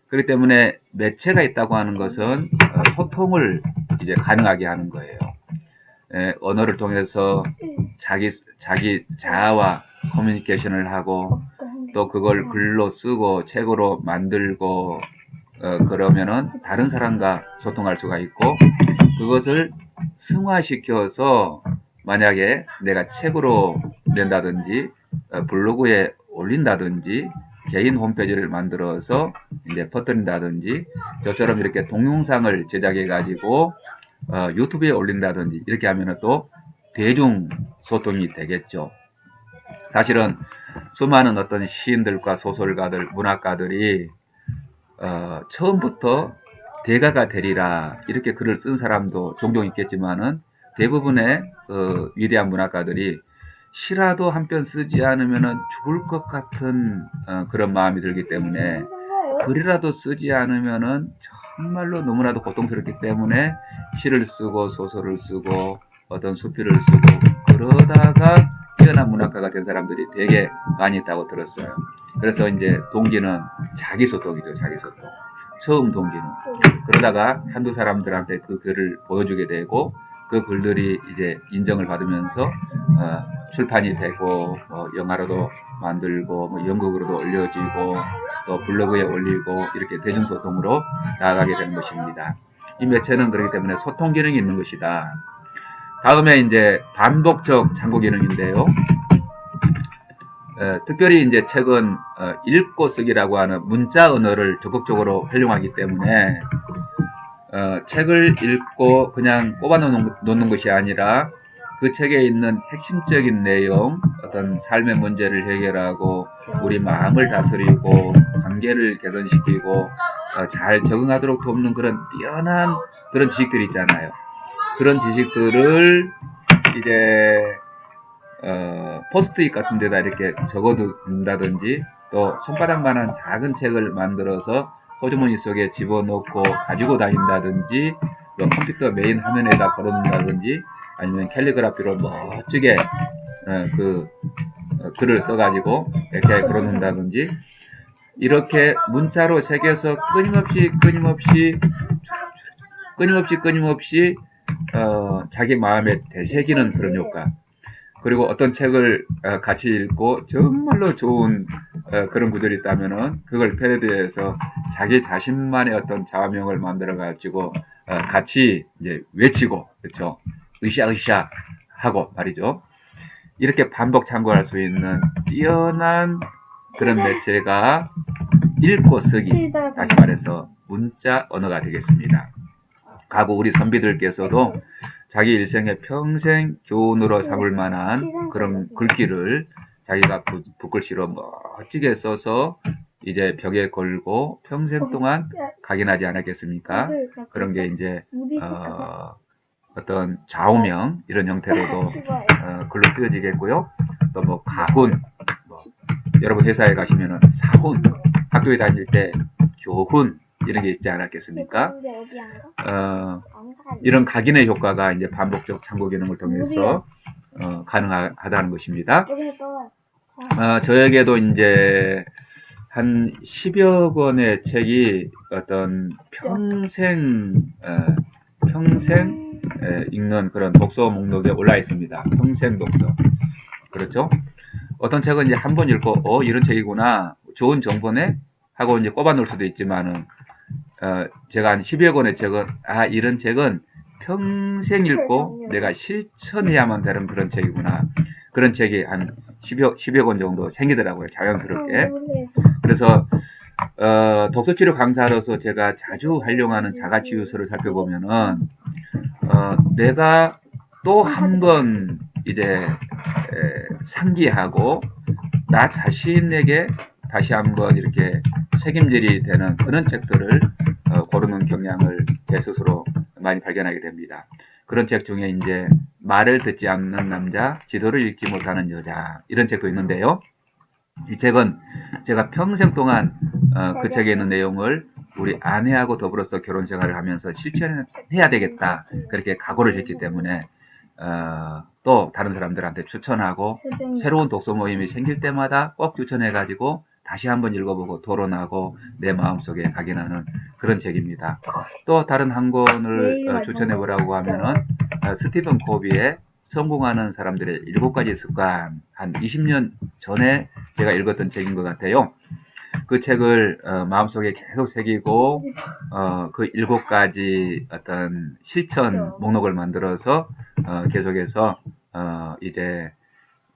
그렇기 때문에 매체가 있다고 하는 것은 소통을 이제 가능하게 하는 거예요. 언어를 통해서 자기 자아와 커뮤니케이션을 하고 또 그걸 글로 쓰고 책으로 만들고 그러면은 다른 사람과 소통할 수가 있고, 그것을 승화시켜서 만약에 내가 책으로 낸다든지 블로그에 올린다든지 개인 홈페이지를 만들어서 이제 퍼뜨린다든지 저처럼 이렇게 동영상을 제작해 가지고 유튜브에 올린다든지 이렇게 하면은 또 대중 소통이 되겠죠. 사실은 수많은 어떤 시인들과 소설가들, 문학가들이 처음부터 대가가 되리라 이렇게 글을 쓴 사람도 종종 있겠지만은 대부분의 위대한 문학가들이 시라도 한 편 쓰지 않으면은 죽을 것 같은 그런 마음이 들기 때문에 글이라도 쓰지 않으면은 정말로 너무나도 고통스럽기 때문에 시를 쓰고 소설을 쓰고 어떤 수필을 쓰고 그러다가 뛰어난 문학가가 된 사람들이 되게 많이 있다고 들었어요. 그래서 이제 동기는 자기소통이죠, 자기소통. 처음 동기는. 그러다가 한두 사람들한테 그 글을 보여주게 되고 그 글들이 이제 인정을 받으면서 출판이 되고 영화로도 만들고 연극으로도 올려지고 또 블로그에 올리고 이렇게 대중소통으로 나아가게 되는 것입니다. 이 매체는 그렇기 때문에 소통 기능이 있는 것이다. 다음에 이제 반복적 참고 기능인데요. 특별히 이제 책은 읽고 쓰기라고 하는 문자 언어를 적극적으로 활용하기 때문에 책을 읽고 그냥 꼽아 놓는 것이 아니라 그 책에 있는 핵심적인 내용, 어떤 삶의 문제를 해결하고 우리 마음을 다스리고 관계를 개선시키고 잘 적응하도록 돕는 그런 뛰어난 그런 지식들이 있잖아요. 그런 지식들을 이제 포스트잇 같은 데다 이렇게 적어둔다든지 또 손바닥만한 작은 책을 만들어서 호주머니 속에 집어넣고 가지고 다닌다든지 또 컴퓨터 메인 화면에다 걸어놓는다든지 아니면 캘리그라피로 멋지게 글을 써가지고 액자에 걸어놓는다든지 이렇게 문자로 새겨서 끊임없이 자기 마음에 되새기는 그런 효과. 그리고 어떤 책을 같이 읽고 정말로 좋은 그런 구절이 있다면은 그걸 패러디해서 자기 자신만의 어떤 자화명을 만들어 가지고 같이 이제 외치고 그렇죠. 으쌰으쌰 하고 말이죠. 이렇게 반복 참고할 수 있는 뛰어난 그런 매체가 읽고 쓰기, 다시 말해서 문자 언어가 되겠습니다. 과거 우리 선비들께서도 자기 일생에 평생 교훈으로 삼을 만한 그런 글귀를 자기가 붓글씨로 멋지게 써서 이제 벽에 걸고 평생 동안 각인하지 않았겠습니까? 그런 게 이제 어떤 좌우명 이런 형태로도 글로 쓰여지겠고요. 또 뭐 가훈, 여러분 회사에 가시면은 사훈, 학교에 다닐 때 교훈 이런 게 있지 않았겠습니까? 이런 각인의 효과가 이제 반복적 참고 기능을 통해서 가능하다는 것입니다. 저에게도 이제 한 10여 권의 책이 어떤 평생 읽는 그런 독서 목록에 올라 있습니다. 평생 독서. 그렇죠? 어떤 책은 이제 한 번 읽고 이런 책이구나 좋은 정보네 하고 이제 꼽아 놓을 수도 있지만은 제가 한 10여 권의 책은 이런 책은 평생 읽고 내가 실천해야만 되는 그런 책이구나. 그런 책이 한 10여 권 정도 생기더라고요. 자연스럽게. 그래서 독서치료 강사로서 제가 자주 활용하는 자가치유서를 살펴보면은 내가 또 한 번 이제 상기하고 나 자신에게 다시 한번 이렇게 책임질이 되는 그런 책들을 고르는 경향을 제 스스로 많이 발견하게 됩니다. 그런 책 중에 이제 말을 듣지 않는 남자, 지도를 읽지 못하는 여자 이런 책도 있는데요. 이 책은 제가 평생 동안 그 책에 있는 내용을 우리 아내하고 더불어서 결혼 생활을 하면서 실천해야 되겠다 그렇게 각오를 했기 때문에 또 다른 사람들한테 추천하고 새로운 독서 모임이 생길 때마다 꼭 추천해가지고 다시 한번 읽어보고 토론하고 내 마음속에 각인하는 그런 책입니다. 또 다른 한 권을 추천해보라고 하면은 스티븐 코비의 성공하는 사람들의 7가지 습관, 한 20년 전에 제가 읽었던 책인 것 같아요. 그 책을 마음속에 계속 새기고 그 7가지 어떤 실천 목록을 만들어서 계속해서 이제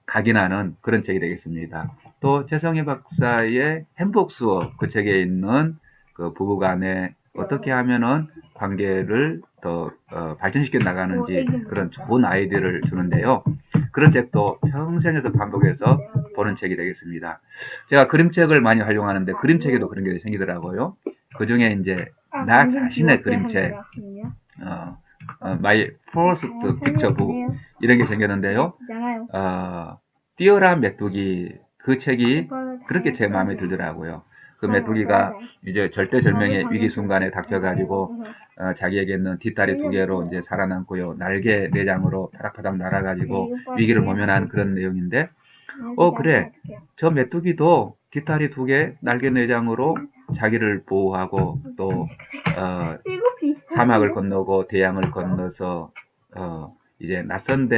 각인하는 그런 책이 되겠습니다. 또 최성희 박사의 행복 수업 그 책에 있는 그 부부간에 어떻게 하면은 관계를 더 발전시켜 나가는지 그런 좋은 아이디어를 주는데요. 그런 책도 평생에서 반복해서 보는 책이 되겠습니다. 제가 그림책을 많이 활용하는데 그림책에도 그런 게 생기더라고요. 그 중에 이제 나 자신의 그림책, My First Picture Book 이런 게 생겼는데요. 뛰어난 메뚜기 그 책이 그렇게 제 마음에 들더라고요. 그 메뚜기가 이제 절대절명의 위기 순간에 닥쳐가지고 자기에게 있는 뒷다리 2개로 이제 살아남고요. 날개 4장으로 파닥파닥 날아가지고 위기를 모면한 그런 내용인데 그래. 저 메뚜기도 뒷다리 2개, 날개 4장으로 자기를 보호하고 또 사막을 건너고 대양을 건너서 이제 낯선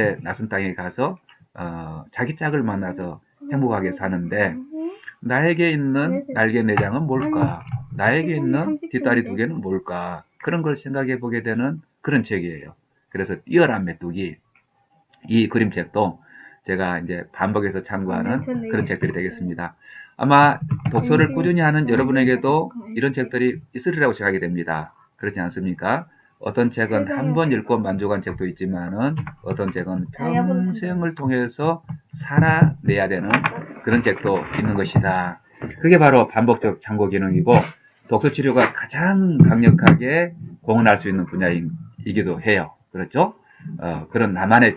땅에 가서 자기 짝을 만나서 행복하게 사는데 나에게 있는 날개 4장은 뭘까? 나에게 있는 뒷다리 2개는 뭘까? 그런 걸 생각해 보게 되는 그런 책이에요. 그래서 뛰어난 메뚜기 이 그림책도 제가 이제 반복해서 참고하는 그런 책들이 되겠습니다. 아마 독서를 꾸준히 하는 여러분에게도 이런 책들이 있으리라고 생각이 됩니다. 그렇지 않습니까? 어떤 책은 한 번 읽고 만족한 책도 있지만은 어떤 책은 평생을 통해서 살아내야 되는 그런 책도 있는 것이다. 그게 바로 반복적 참고 기능이고 독서 치료가 가장 강력하게 공헌할 수 있는 분야이기도 해요. 그렇죠? 그런 나만의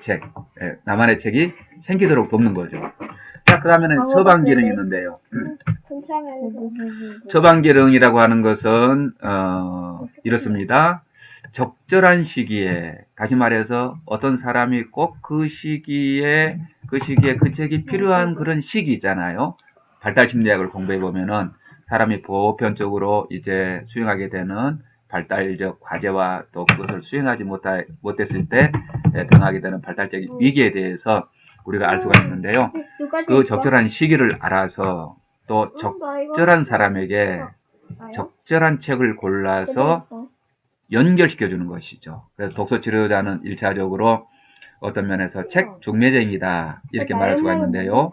책이 생기도록 돕는 거죠. 자, 그 다음에는 처방 기능이 있는데요. 처방 기능이라고 하는 것은, 이렇습니다. 적절한 시기에, 다시 말해서 어떤 사람이 꼭 그 시기에 그 책이 필요한 그런 시기 있잖아요. 발달 심리학을 공부해 보면은 사람이 보편적으로 이제 수행하게 되는 발달적 과제와 또 그것을 수행하지 못했을 때 당하게 되는 발달적 위기에 대해서 우리가 알 수가 있는데요. 그 적절한 시기를 알아서 또 적절한 사람에게 적절한 책을 골라서 연결시켜주는 것이죠. 그래서 독서 치료자는 1차적으로 어떤 면에서 책 중매쟁이다 이렇게 말할 수가 있는데요.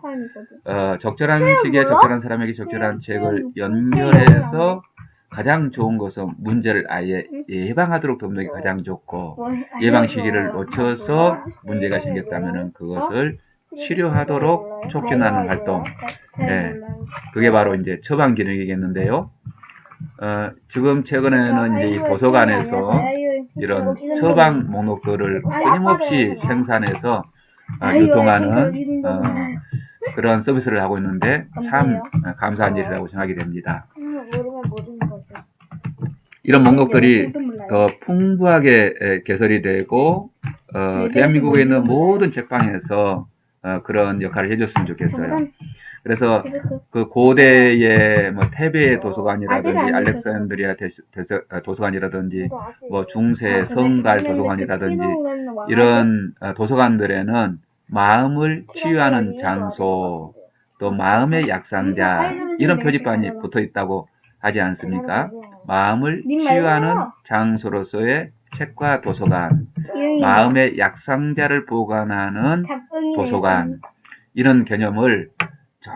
적절한 시기에 적절한 사람에게 적절한 책을 연결해서 가장 좋은 것은 문제를 아예 예방하도록 돕는 게 가장 좋고 예방 시기를 놓쳐서 문제가 생겼다면 그것을 치료하도록 촉진하는 활동. 그게 바로 이제 처방 기능이겠는데요. 지금 최근에는 이제 이 도서관에서 이런 처방 목록들을 끊임없이 생산해서 유통하는 그런 서비스를 하고 있는데 참 감사한 일이라고 생각이 됩니다. 이런 목록들이 더 풍부하게 개설이 되고 대한민국에 있는 모든 책방에서 그런 역할을 해줬으면 좋겠어요. 그래서 그 고대의 뭐 테베 도서관이라든지 알렉산드리아 도서관이라든지 뭐 중세 성갈 도서관이라든지 이런 도서관들에는 마음을 치유하는 장소 또 마음의 약상자 이런 표지판이 붙어 있다고 하지 않습니까? 마음을 치유하는 장소로서의 책과 도서관, 마음의 약상자를 보관하는 도서관 이런 개념을 저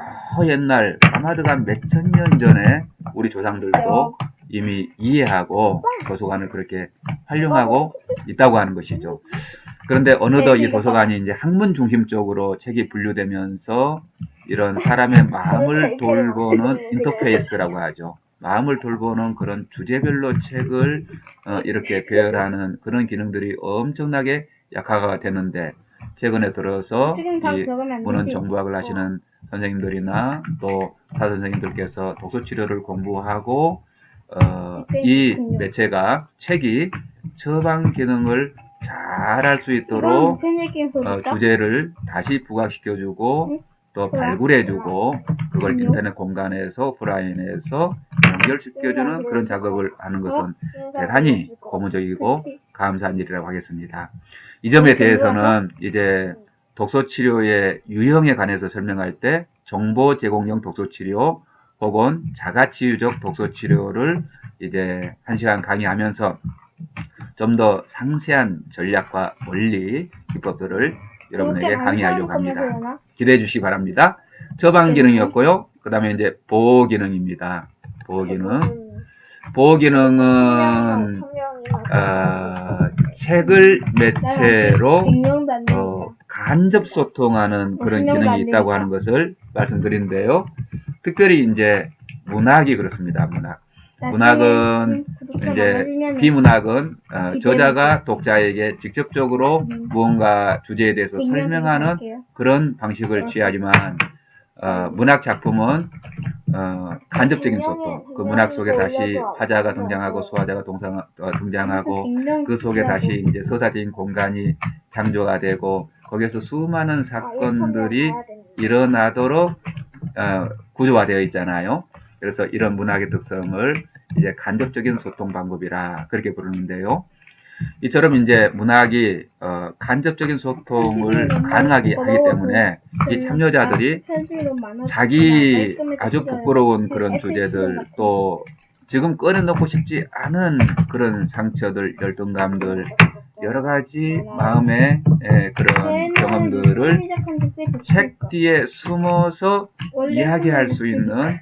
옛날 아마도가 몇천 년 전에 우리 조상들도 이미 이해하고 도서관을 그렇게 활용하고 있다고 하는 것이죠. 그런데 어느덧 이 도서관이 이제 학문 중심적으로 책이 분류되면서 이런 사람의 마음을 돌보는 인터페이스라고 하죠. 마음을 돌보는 그런 주제별로 책을 이렇게 배열하는 그런 기능들이 엄청나게 약화가 되는데 최근에 들어서 이 문헌 정보학을 하시는 선생님들이나 또 사선생님들께서 독서치료를 공부하고 이 매체가 책이 처방 기능을 잘 할 수 있도록 주제를 다시 부각시켜주고 또 발굴해주고 그걸 인터넷 공간에서 오프라인에서 연결시켜주는 그런 작업을 하는 것은 대단히 고무적이고 감사한 일이라고 하겠습니다. 이 점에 대해서는 이제 독서치료의 유형에 관해서 설명할 때 정보 제공형 독서치료 혹은 자가치유적 독서치료를 이제 1시간 강의하면서 좀 더 상세한 전략과 원리, 기법들을 여러분에게 강의하려고 합니다. 기대해 주시기 바랍니다. 처방 기능이었고요. 그 다음에 이제 보호 기능입니다. 보호 기능. 보호 기능은 책을 매체로 간접 소통하는 그런 기능이 있다고 하는 것을 말씀드리는데요. 특별히 이제 문학이 그렇습니다. 문학은 이제 비문학은 저자가 독자에게 직접적으로 무언가 주제에 대해서 설명하는 그런 방식을 취하지만 문학 작품은 간접적인 소통, 그 문학 속에 다시 화자가 등장하고 수화자가 등장하고 그 속에 다시 이제 서사적인 공간이 창조가 되고 거기에서 수많은 사건들이 일어나도록 구조화되어 있잖아요. 그래서 이런 문학의 특성을 이제 간접적인 소통 방법이라 그렇게 부르는데요. 이처럼 이제 문학이 간접적인 소통을 가능하게 하기 때문에 이 참여자들이 자기 아주 부끄러운 그런 주제들 또 지금 꺼내놓고 싶지 않은 그런 상처들, 열등감들 여러 가지 마음의 그런 경험들을 책 뒤에 숨어서 이야기할 수 있는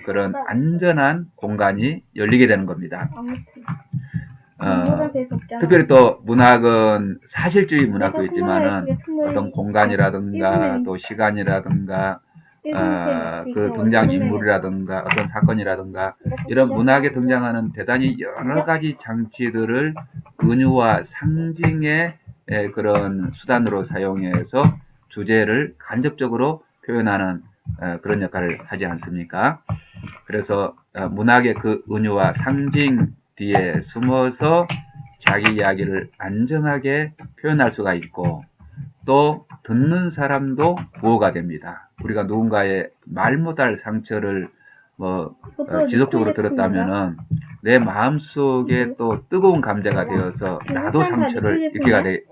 그런 안전한 공간이 열리게 되는 겁니다. 특별히 또 문학은 사실주의 문학도 있지만은 어떤 공간이라든가 또 시간이라든가 그 등장인물이라든가 어떤 사건이라든가 이런 문학에 등장하는 대단히 여러 가지 장치들을 은유와 상징의 그런 수단으로 사용해서 주제를 간접적으로 표현하는 그런 역할을 하지 않습니까? 그래서 문학의 그 은유와 상징 뒤에 숨어서 자기 이야기를 안전하게 표현할 수가 있고 또 듣는 사람도 보호가 됩니다. 우리가 누군가의 말 못할 상처를 지속적으로 들었다면은 내 마음속에 또 뜨거운 감자가 되어서 나도 상처를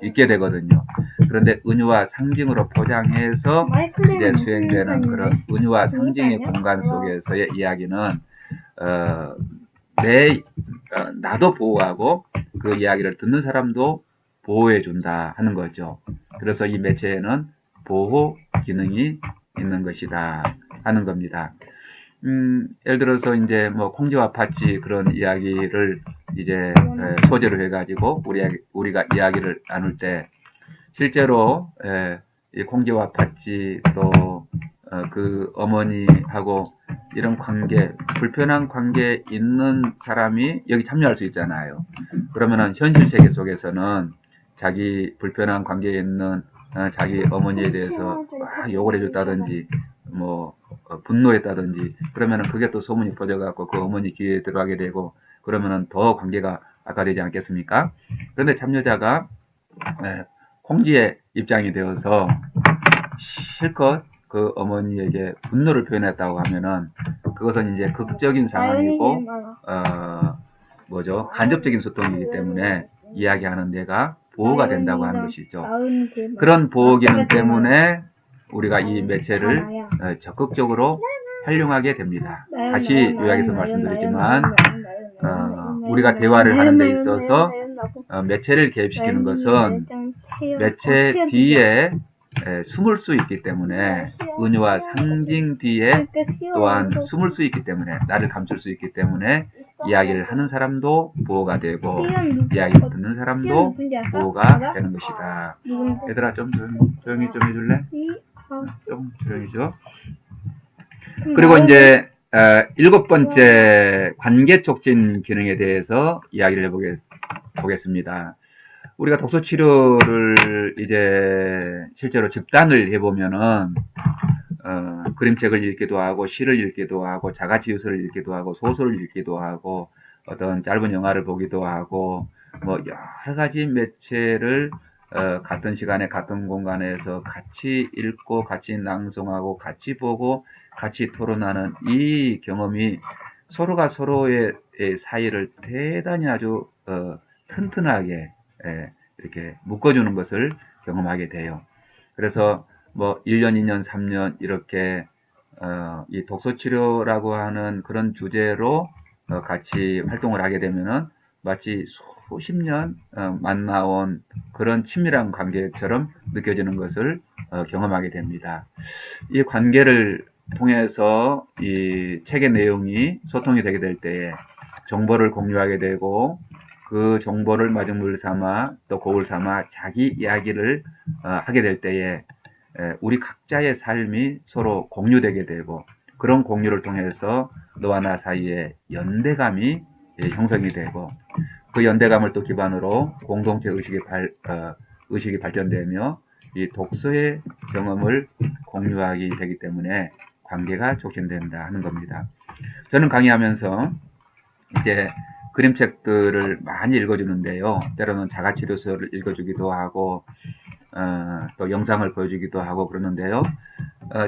입게 되거든요. 그런데 은유와 상징으로 포장해서 이제 수행되는 그런 은유와 상징의 공간 속에서의 이야기는 나도 보호하고 그 이야기를 듣는 사람도 보호해 준다 하는 거죠. 그래서 이 매체에는 보호 기능이 있는 것이다 하는 겁니다. 예를 들어서 이제 뭐 콩쥐와 팥쥐 그런 이야기를 이제 소재로 해가지고 우리가 이야기를 나눌 때 실제로 이 콩쥐와 팥쥐 또 그 어머니하고 이런 관계, 불편한 관계에 있는 사람이 여기 참여할 수 있잖아요. 그러면은 현실 세계 속에서는 자기 불편한 관계에 있는 자기 어머니에 대해서 욕을 해줬다든지 뭐 분노했다든지 그러면은 그게 또 소문이 퍼져갖고 그 어머니 귀에 들어가게 되고 그러면은 더 관계가 악화되지 않겠습니까? 그런데 참여자가 콩쥐의 입장이 되어서 실컷 그 어머니에게 분노를 표현했다고 하면은 그것은 이제 극적인 상황이고 간접적인 소통이기 때문에 이야기하는 데가 보호가 된다고 하는 것이죠. 그런 보호 기능 때문에 우리가 이 매체를 적극적으로 활용하게 됩니다. 다시 요약해서 말씀드리지만 우리가 대화를 하는 데 있어서 매체를 개입시키는 것은 매체 뒤에 숨을 수 있기 때문에 은유와 상징 뒤에 또한 숨을 수 있기 때문에 나를 감출 수 있기 때문에 이야기를 하는 사람도 보호가 되고 이야기를 듣는 사람도 보호가 되는 것이다. 얘들아 좀 조용히 좀 해줄래? 좀 조용히 줘. 그리고 이제 7번째 관계 촉진 기능에 대해서 이야기를 해보겠습니다. 우리가 독서 치료를 이제 실제로 집단을 해보면은 그림책을 읽기도 하고 시를 읽기도 하고 자가치유서를 읽기도 하고 소설을 읽기도 하고 어떤 짧은 영화를 보기도 하고 뭐 여러 가지 매체를 같은 시간에 같은 공간에서 같이 읽고 같이 낭송하고 같이 보고 같이 토론하는 이 경험이 서로가 서로의 사이를 대단히 아주 튼튼하게 이렇게 묶어주는 것을 경험하게 돼요. 그래서 뭐 1년, 2년, 3년 이렇게 이 독서치료라고 하는 그런 주제로 같이 활동을 하게 되면은 마치 수십 년 만나온 그런 친밀한 관계처럼 느껴지는 것을 경험하게 됩니다. 이 관계를 통해서 이 책의 내용이 소통이 되게 될 때에 정보를 공유하게 되고 그 정보를 마중물 삼아 또 거울 삼아 자기 이야기를 하게 될 때에 우리 각자의 삶이 서로 공유되게 되고 그런 공유를 통해서 너와 나 사이에 연대감이 형성이 되고 그 연대감을 또 기반으로 공동체 의식이 발전되며 이 독서의 경험을 공유하게 되기 때문에 관계가 촉진된다 하는 겁니다. 저는 강의하면서 이제 그림책들을 많이 읽어주는데요. 때로는 자가치료서를 읽어주기도 하고 또 영상을 보여주기도 하고 그러는데요.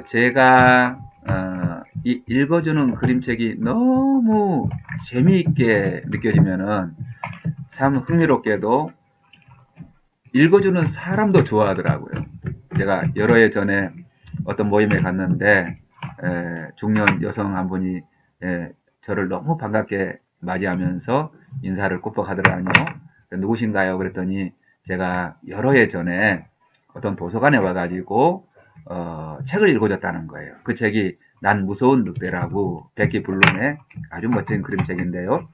제가 이 읽어주는 그림책이 너무 재미있게 느껴지면은 참 흥미롭게도 읽어주는 사람도 좋아하더라고요. 제가 여러 해 전에 어떤 모임에 갔는데 중년 여성 한 분이 저를 너무 반갑게 맞이하면서 인사를 꾸벅 하더라니요. 누구신가요? 그랬더니 제가 여러 해 전에 어떤 도서관에 와가지고 책을 읽어줬다는 거예요. 그 책이 난 무서운 늑대라고 베키 블룸의 아주 멋진 그림책인데요.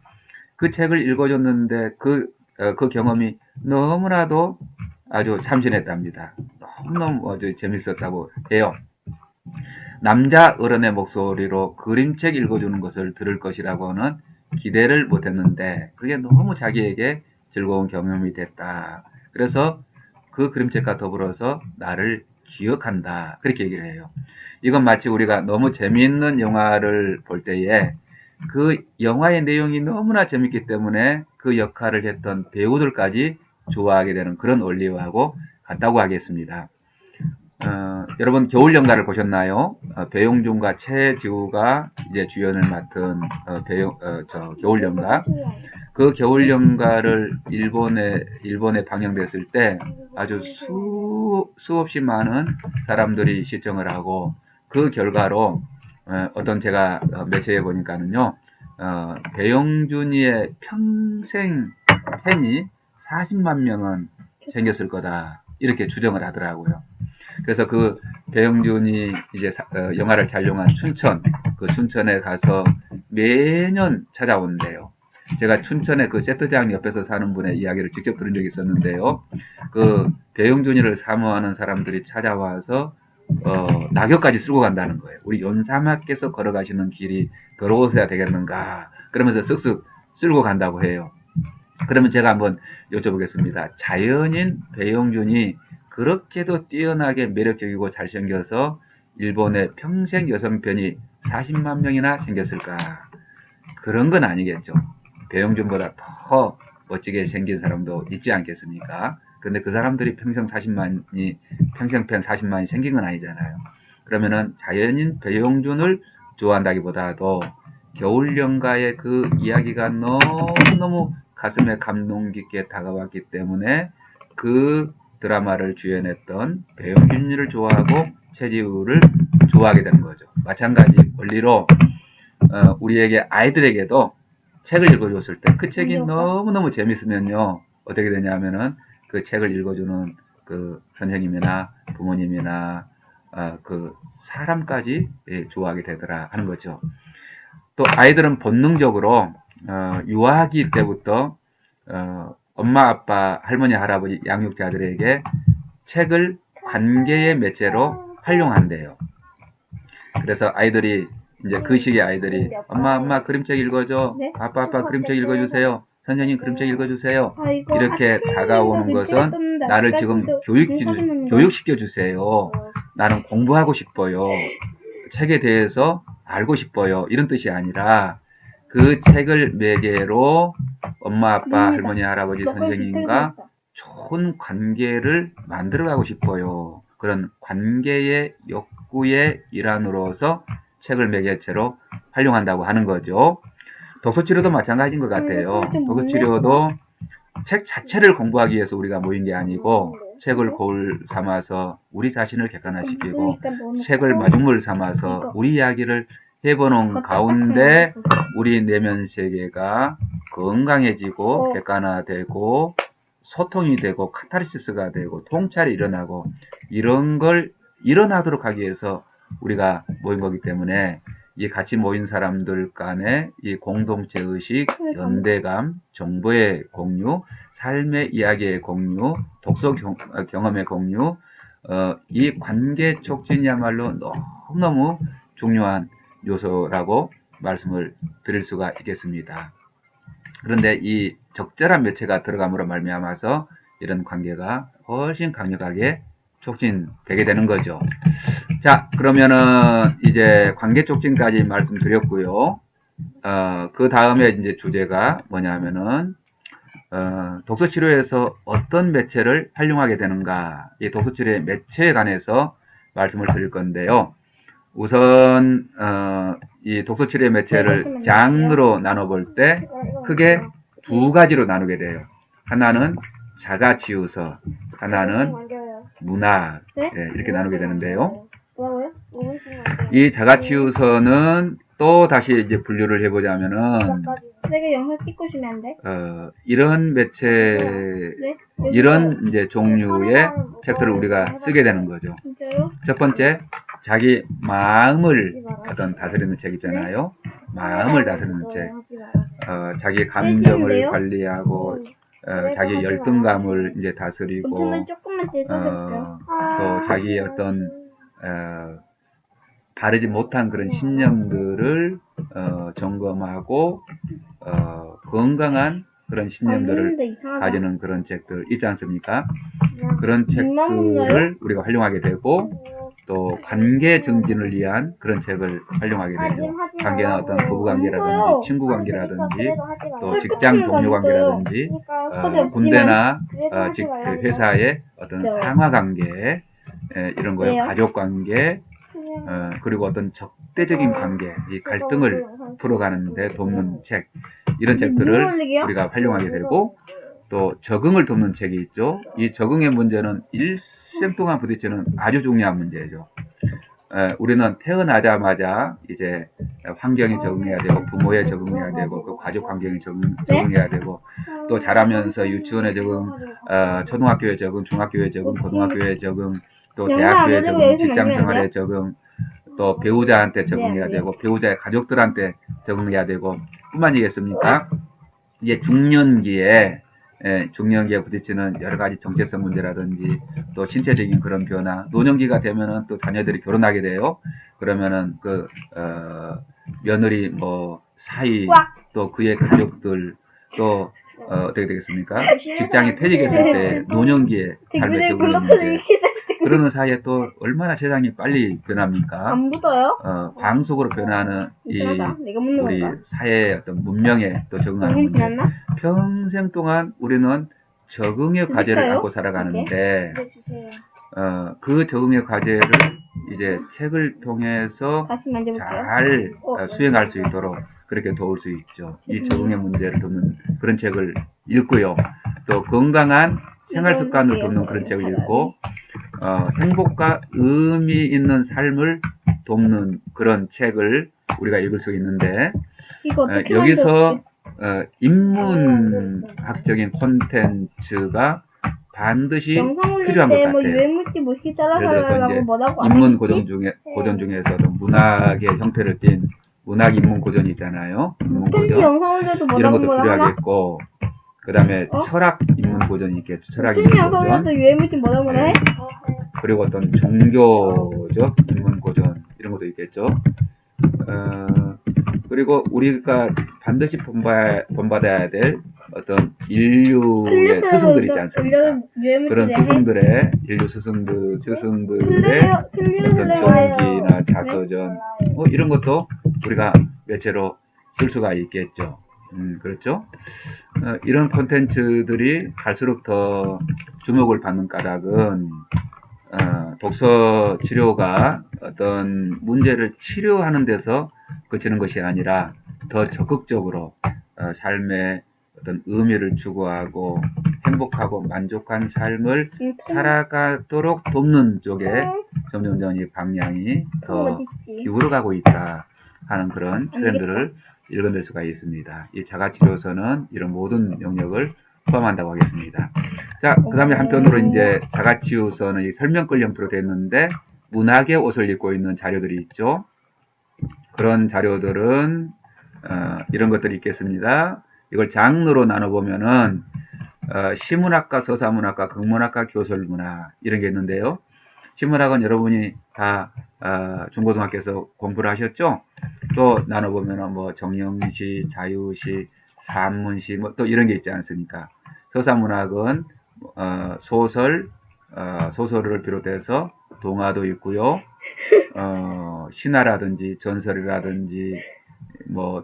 그 책을 읽어줬는데 그 경험이 너무나도 아주 참신했답니다. 너무너무 아주 재밌었다고 해요. 남자 어른의 목소리로 그림책 읽어주는 것을 들을 것이라고는 기대를 못했는데 그게 너무 자기에게 즐거운 경험이 됐다. 그래서 그 그림책과 더불어서 나를 기억한다. 그렇게 얘기를 해요. 이건 마치 우리가 너무 재미있는 영화를 볼 때에 그 영화의 내용이 너무나 재밌기 때문에 그 역할을 했던 배우들까지 좋아하게 되는 그런 원리하고 같다고 하겠습니다. 여러분 겨울연가를 보셨나요? 배용준과 최지우가 이제 주연을 맡은 겨울연가. 그 겨울연가를 일본에 방영됐을 때 아주 수없이 많은 사람들이 시청을 하고 그 결과로 어떤 제가 매체에 보니까는요, 배용준이의 평생 팬이 40만 명은 생겼을 거다 이렇게 추정을 하더라고요. 그래서 그 배용준이 이제 영화를 촬영한 춘천, 그 춘천에 가서 매년 찾아온대요. 제가 춘천에 그 세트장 옆에서 사는 분의 이야기를 직접 들은 적이 있었는데요. 그 배용준이를 사모하는 사람들이 찾아와서 낙엽까지 쓸고 간다는 거예요. 우리 연사마께서 걸어가시는 길이 더러워서야 되겠는가? 그러면서 쓱쓱 쓸고 간다고 해요. 그러면 제가 한번 여쭤보겠습니다. 자연인 배용준이 그렇게도 뛰어나게 매력적이고 잘생겨서 일본의 평생 여성팬이 40만 명이나 생겼을까? 그런 건 아니겠죠. 배용준보다 더 멋지게 생긴 사람도 있지 않겠습니까? 근데 그 사람들이 평생 팬 40만이 생긴 건 아니잖아요. 그러면은 자연인 배용준을 좋아한다기보다도 겨울연가의 그 이야기가 너무너무 가슴에 감동 깊게 다가왔기 때문에 그 드라마를 주연했던 배용준이를 좋아하고 최지우를 좋아하게 되는 거죠. 마찬가지 원리로 우리에게 아이들에게도 책을 읽어줬을 때 그 책이 너무너무 재밌으면요 어떻게 되냐면은 그 책을 읽어주는 그 선생님이나 부모님이나 그 사람까지 좋아하게 되더라 하는 거죠. 또 아이들은 본능적으로 유아기 때부터 엄마, 아빠, 할머니, 할아버지, 양육자들에게 책을 관계의 매체로 활용한대요. 그래서 아이들이 이제 그 시기에 아이들이 엄마 그림책 읽어줘, 네? 아빠 그림책 읽어주세요, 선생님 그림책 읽어주세요 이렇게 다가오는 것은 나를 지금 교육시켜 주세요. 나는 공부하고 싶어요. 책에 대해서 알고 싶어요. 이런 뜻이 아니라 그 책을 매개로 엄마, 아빠, 할머니, 할아버지, 선생님과 좋은 관계를 만들어가고 싶어요. 그런 관계의 욕구의 일환으로서 책을 매개체로 활용한다고 하는 거죠. 독서치료도 마찬가지인 것 같아요. 독서치료도 책 자체를 공부하기 위해서 우리가 모인 게 아니고 책을 거울 삼아서 우리 자신을 객관화시키고 책을 마중물 삼아서 우리 이야기를 해보는 가운데 우리 내면 세계가 건강해지고 객관화되고 소통이 되고 카타르시스가 되고 통찰이 일어나고 이런 걸 일어나도록 하기 위해서 우리가 모인 거기 때문에 이 같이 모인 사람들 간의 이 공동체 의식, 연대감, 정보의 공유, 삶의 이야기의 공유, 독서 경험의 공유, 이 관계 촉진이야말로 너무너무 중요한 요소라고 말씀을 드릴 수가 있겠습니다. 그런데 이 적절한 매체가 들어감으로 말미암아서 이런 관계가 훨씬 강력하게 촉진되게 되는 거죠. 자, 그러면은 이제 관계 촉진까지 말씀드렸고요. 그 다음에 이제 주제가 뭐냐면은 독서치료에서 어떤 매체를 활용하게 되는가, 이 독서치료의 매체에 관해서 말씀을 드릴 건데요. 우선 이 독서치료의 매체를 장르로 나눠볼 때 크게 두 가지로 나누게 돼요. 하나는 자가치유서, 하나는 문학, 이렇게 나누게 되는데요. 이 자가치유서는 또 다시 이제 분류를 해보자면은 내가 영상 찍고 주면 안 돼? 이런 매체, 네? 이런 이제 종류의 책들을 우리가 쓰게 되는 거죠. 진짜요? 첫 번째, 자기 마음을 어떤 다스리는 책 있잖아요. 마음을 다스리는 책. 자기 감정을 관리하고, 자기 열등감을 이제 다스리고, 겉으로 조금만 떼어줄게요. 또 자기 어떤, 바르지 못한 그런 신념들을, 점검하고, 건강한 그런 신념들을 가지는 그런 책들 있지 않습니까? 그런 책들을 우리가 활용하게 되고, 또 관계 증진을 위한 그런 책을 활용하게 되죠. 관계는 어떤 부부 관계라든지 친구 관계라든지 또 직장 동료 관계라든지 군대나 회사의 어떤 상하 관계 이런 거요. 가족 관계 그리고 어떤 적대적인 관계 이 갈등을 풀어가는 데 돕는 책 이런 책들을 우리가 활용하게 되고 또 적응을 돕는 책이 있죠. 이 적응의 문제는 일생 동안 부딪히는 아주 중요한 문제죠. 우리는 태어나자마자 이제 환경에 적응해야 되고 부모에 적응해야 되고 그 가족 환경에 적응해야 되고 또 자라면서 유치원에 적응, 초등학교에 적응, 중학교에 적응, 고등학교에 적응, 또 대학교에 적응, 직장 생활에 적응, 또 배우자한테 적응해야 되고 배우자의 가족들한테 적응해야 되고 뿐만이겠습니까? 이제 중년기에 부딪히는 여러 가지 정체성 문제라든지 또 신체적인 그런 변화, 노년기가 되면은 또 자녀들이 결혼하게 돼요. 그러면은 며느리 사이 또 그의 가족들 또 어떻게 되겠습니까? 직장에 퇴직했을 때 노년기에 삶에 적응하는 문제. 그러는 사이에 또 얼마나 세상이 빨리 변합니까? 안 묻어요? 광속으로 변하는 우리 사회의 어떤 문명에 또 적응하는 문제. 평생 동안 우리는 적응의 과제를 안고 살아가는데, 그 적응의 과제를 이제 책을 통해서 잘 수행할 수 있도록 그렇게 도울 수 있죠. 이 적응의 문제를 돕는 그런 책을 읽고요. 또 건강한 생활 습관을 돕는 그런 책을 읽고, 행복과 의미 있는 삶을 돕는 그런 책을 우리가 읽을 수 있는데, 여기서 인문학적인 콘텐츠가 반드시 필요한 것 같아요. 예를 들어서 이제 인문 고전 중에서도 문학의 형태를 띈 문학 인문 고전이 있잖아요. 인문 고전 이런 것도 필요하겠고, 그 다음에 철학 인문 고전이 있겠죠. 철학 인문 고전. 그리고 어떤 종교적 인문 고전 이런 것도 있겠죠. 그리고 우리가 반드시 본받아야 될 어떤 인류의 스승들 있지 않습니까? 그런 스승들의 인류 스승들의 어떤 전기나 자서전 이런 것도 우리가 매체로 쓸 수가 있겠죠. 그렇죠? 이런 콘텐츠들이 갈수록 더 주목을 받는 까닭은 독서 치료가 어떤 문제를 치료하는 데서 그치는 것이 아니라 더 적극적으로 삶에 어떤 의미를 추구하고 행복하고 만족한 삶을 살아가도록 돕는 쪽에 점점점 이 방향이 더 기울어가고 있다 하는 그런 트렌드를 읽어낼 수가 있습니다. 이 자가치료서는 이런 모든 영역을 포함한다고 하겠습니다. 자, 그 다음에 한편으로 이제 자가치유서는 이 설명글 형태로 되어 있는데 문학의 옷을 입고 있는 자료들이 있죠. 그런 자료들은 이런 것들이 있겠습니다. 이걸 장르로 나눠보면은 시문학과, 서사문학과, 극문학과, 교설문학 이런 게 있는데요. 시문학은 여러분이 다 중고등학교에서 공부를 하셨죠? 또 나눠보면은 정영시, 자유시, 산문시 또 이런 게 있지 않습니까? 서사문학은 소설을 비롯해서 동화도 있고요. 신화라든지 전설이라든지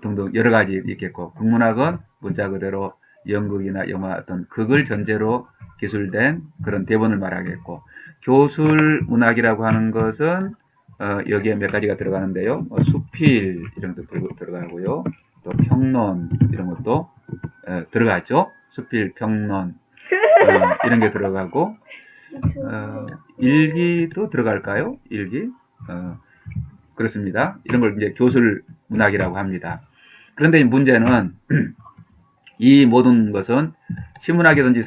등등 여러 가지 있겠고, 극문학은 문자 그대로 연극이나 영화 어떤 극을 전제로 기술된 그런 대본을 말하겠고, 교술문학이라고 하는 것은 여기에 몇 가지가 들어가는데요. 수필 이런 것도 들어가고요. 또 평론 이런 것도 들어가죠. 수필, 평론 이런 게 들어가고 일기도 들어갈까요? 일기? 그렇습니다. 이런 걸 이제 교술 문학이라고 합니다. 그런데 문제는 이 모든 것은 시문학이든지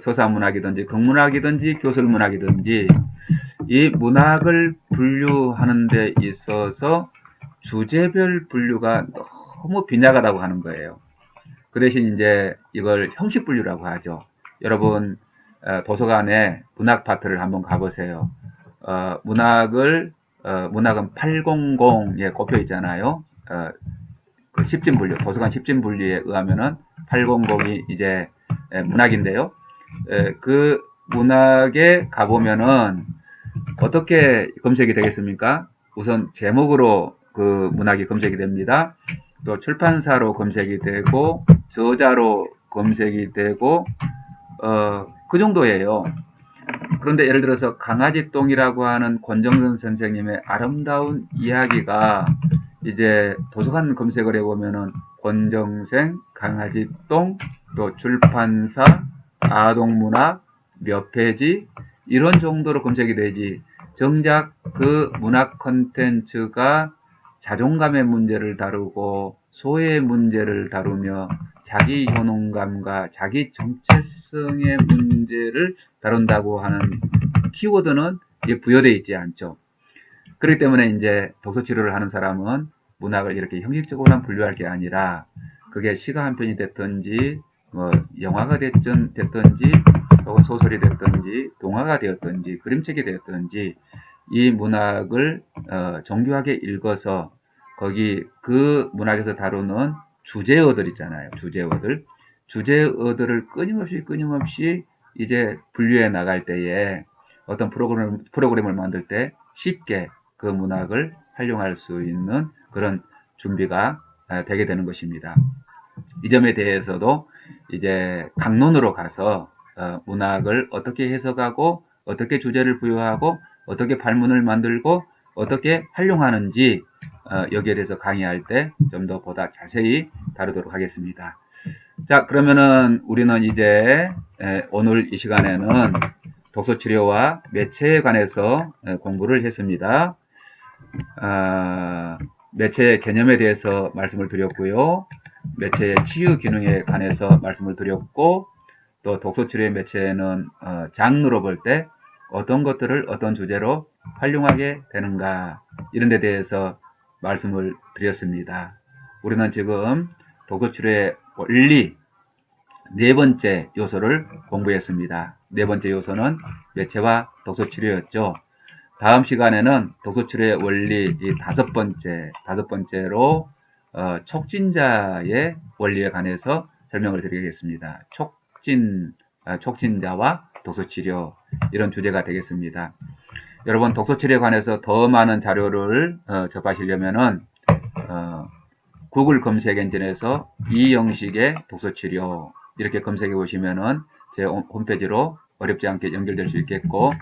서사문학이든지 극문학이든지 교술문학이든지 이 문학을 분류하는 데 있어서 주제별 분류가 너무 빈약하다고 하는 거예요. 그 대신 이제 이걸 형식 분류라고 하죠. 여러분 도서관에 문학 파트를 한번 가보세요. 문학은 800에 꼽혀 있잖아요. 그 10진 분류, 도서관 10진 분류에 의하면은 800이 이제 문학인데요. 그 문학에 가보면은 어떻게 검색이 되겠습니까? 우선 제목으로 그 문학이 검색이 됩니다. 또 출판사로 검색이 되고 저자로 검색이 되고 그 정도예요. 그런데 예를 들어서 강아지똥이라고 하는 권정선 선생님의 아름다운 이야기가 이제 도서관 검색을 해보면은 권정생, 강아지똥, 또 출판사, 아동문학, 몇 페이지 이런 정도로 검색이 되지 정작 그 문학 콘텐츠가 자존감의 문제를 다루고 소외의 문제를 다루며 자기 효능감과 자기 정체성의 문제를 다룬다고 하는 키워드는 부여되어 있지 않죠. 그렇기 때문에 이제 독서 치료를 하는 사람은 문학을 이렇게 형식적으로만 분류할 게 아니라 그게 시가 한 편이 됐든지 뭐 영화가 됐든지 혹은 소설이 됐든지 동화가 되었든지 그림책이 되었든지 이 문학을 정교하게 읽어서 거기 그 문학에서 다루는 주제어들 있잖아요. 주제어들을 끊임없이 이제 분류해 나갈 때에 어떤 프로그램을 만들 때 쉽게 그 문학을 활용할 수 있는 그런 준비가 되게 되는 것입니다. 이 점에 대해서도 이제 강론으로 가서 문학을 어떻게 해석하고 어떻게 주제를 부여하고 어떻게 발문을 만들고 어떻게 활용하는지 여기에 대해서 강의할 때 좀 더 보다 자세히 다루도록 하겠습니다. 자, 그러면은 우리는 이제 오늘 이 시간에는 독서치료와 매체에 관해서 공부를 했습니다. 매체의 개념에 대해서 말씀을 드렸고요. 매체의 치유 기능에 관해서 말씀을 드렸고 또 독서치료의 매체는 장르로 볼 때 어떤 것들을 어떤 주제로 활용하게 되는가 이런 데 대해서 말씀을 드렸습니다. 우리는 지금 독서치료의 원리 네 번째 요소를 공부했습니다. 네 번째 요소는 매체와 독서치료였죠. 다음 시간에는 독서치료의 원리 이 다섯 번째로 촉진자의 원리에 관해서 설명을 드리겠습니다. 촉진자와 독서치료 이런 주제가 되겠습니다. 여러분 독서치료에 관해서 더 많은 자료를 접하시려면은 구글 검색 엔진에서 이영식의 독서치료 이렇게 검색해 보시면은 제 홈페이지로 어렵지 않게 연결될 수 있겠고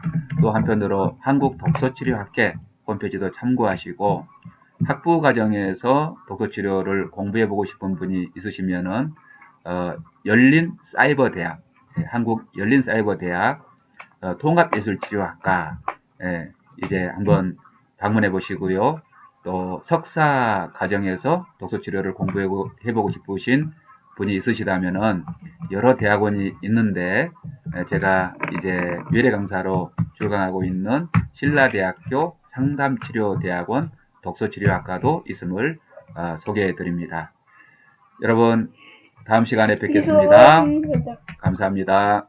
또 한편으로 한국독서치료학회 홈페이지도 참고하시고 학부 과정에서 독서치료를 공부해 보고 싶은 분이 있으시면은 열린사이버대학 한국 열린사이버대학 통합예술치료학과 이제 한번 방문해 보시고요. 또 석사 과정에서 독서치료를 공부해 보고 싶으신 분이 있으시다면은 여러 대학원이 있는데 제가 이제 외래 강사로 출강하고 있는 신라대학교 상담치료대학원 독서치료학과도 있음을 소개해 드립니다. 여러분 다음 시간에 뵙겠습니다. 감사합니다.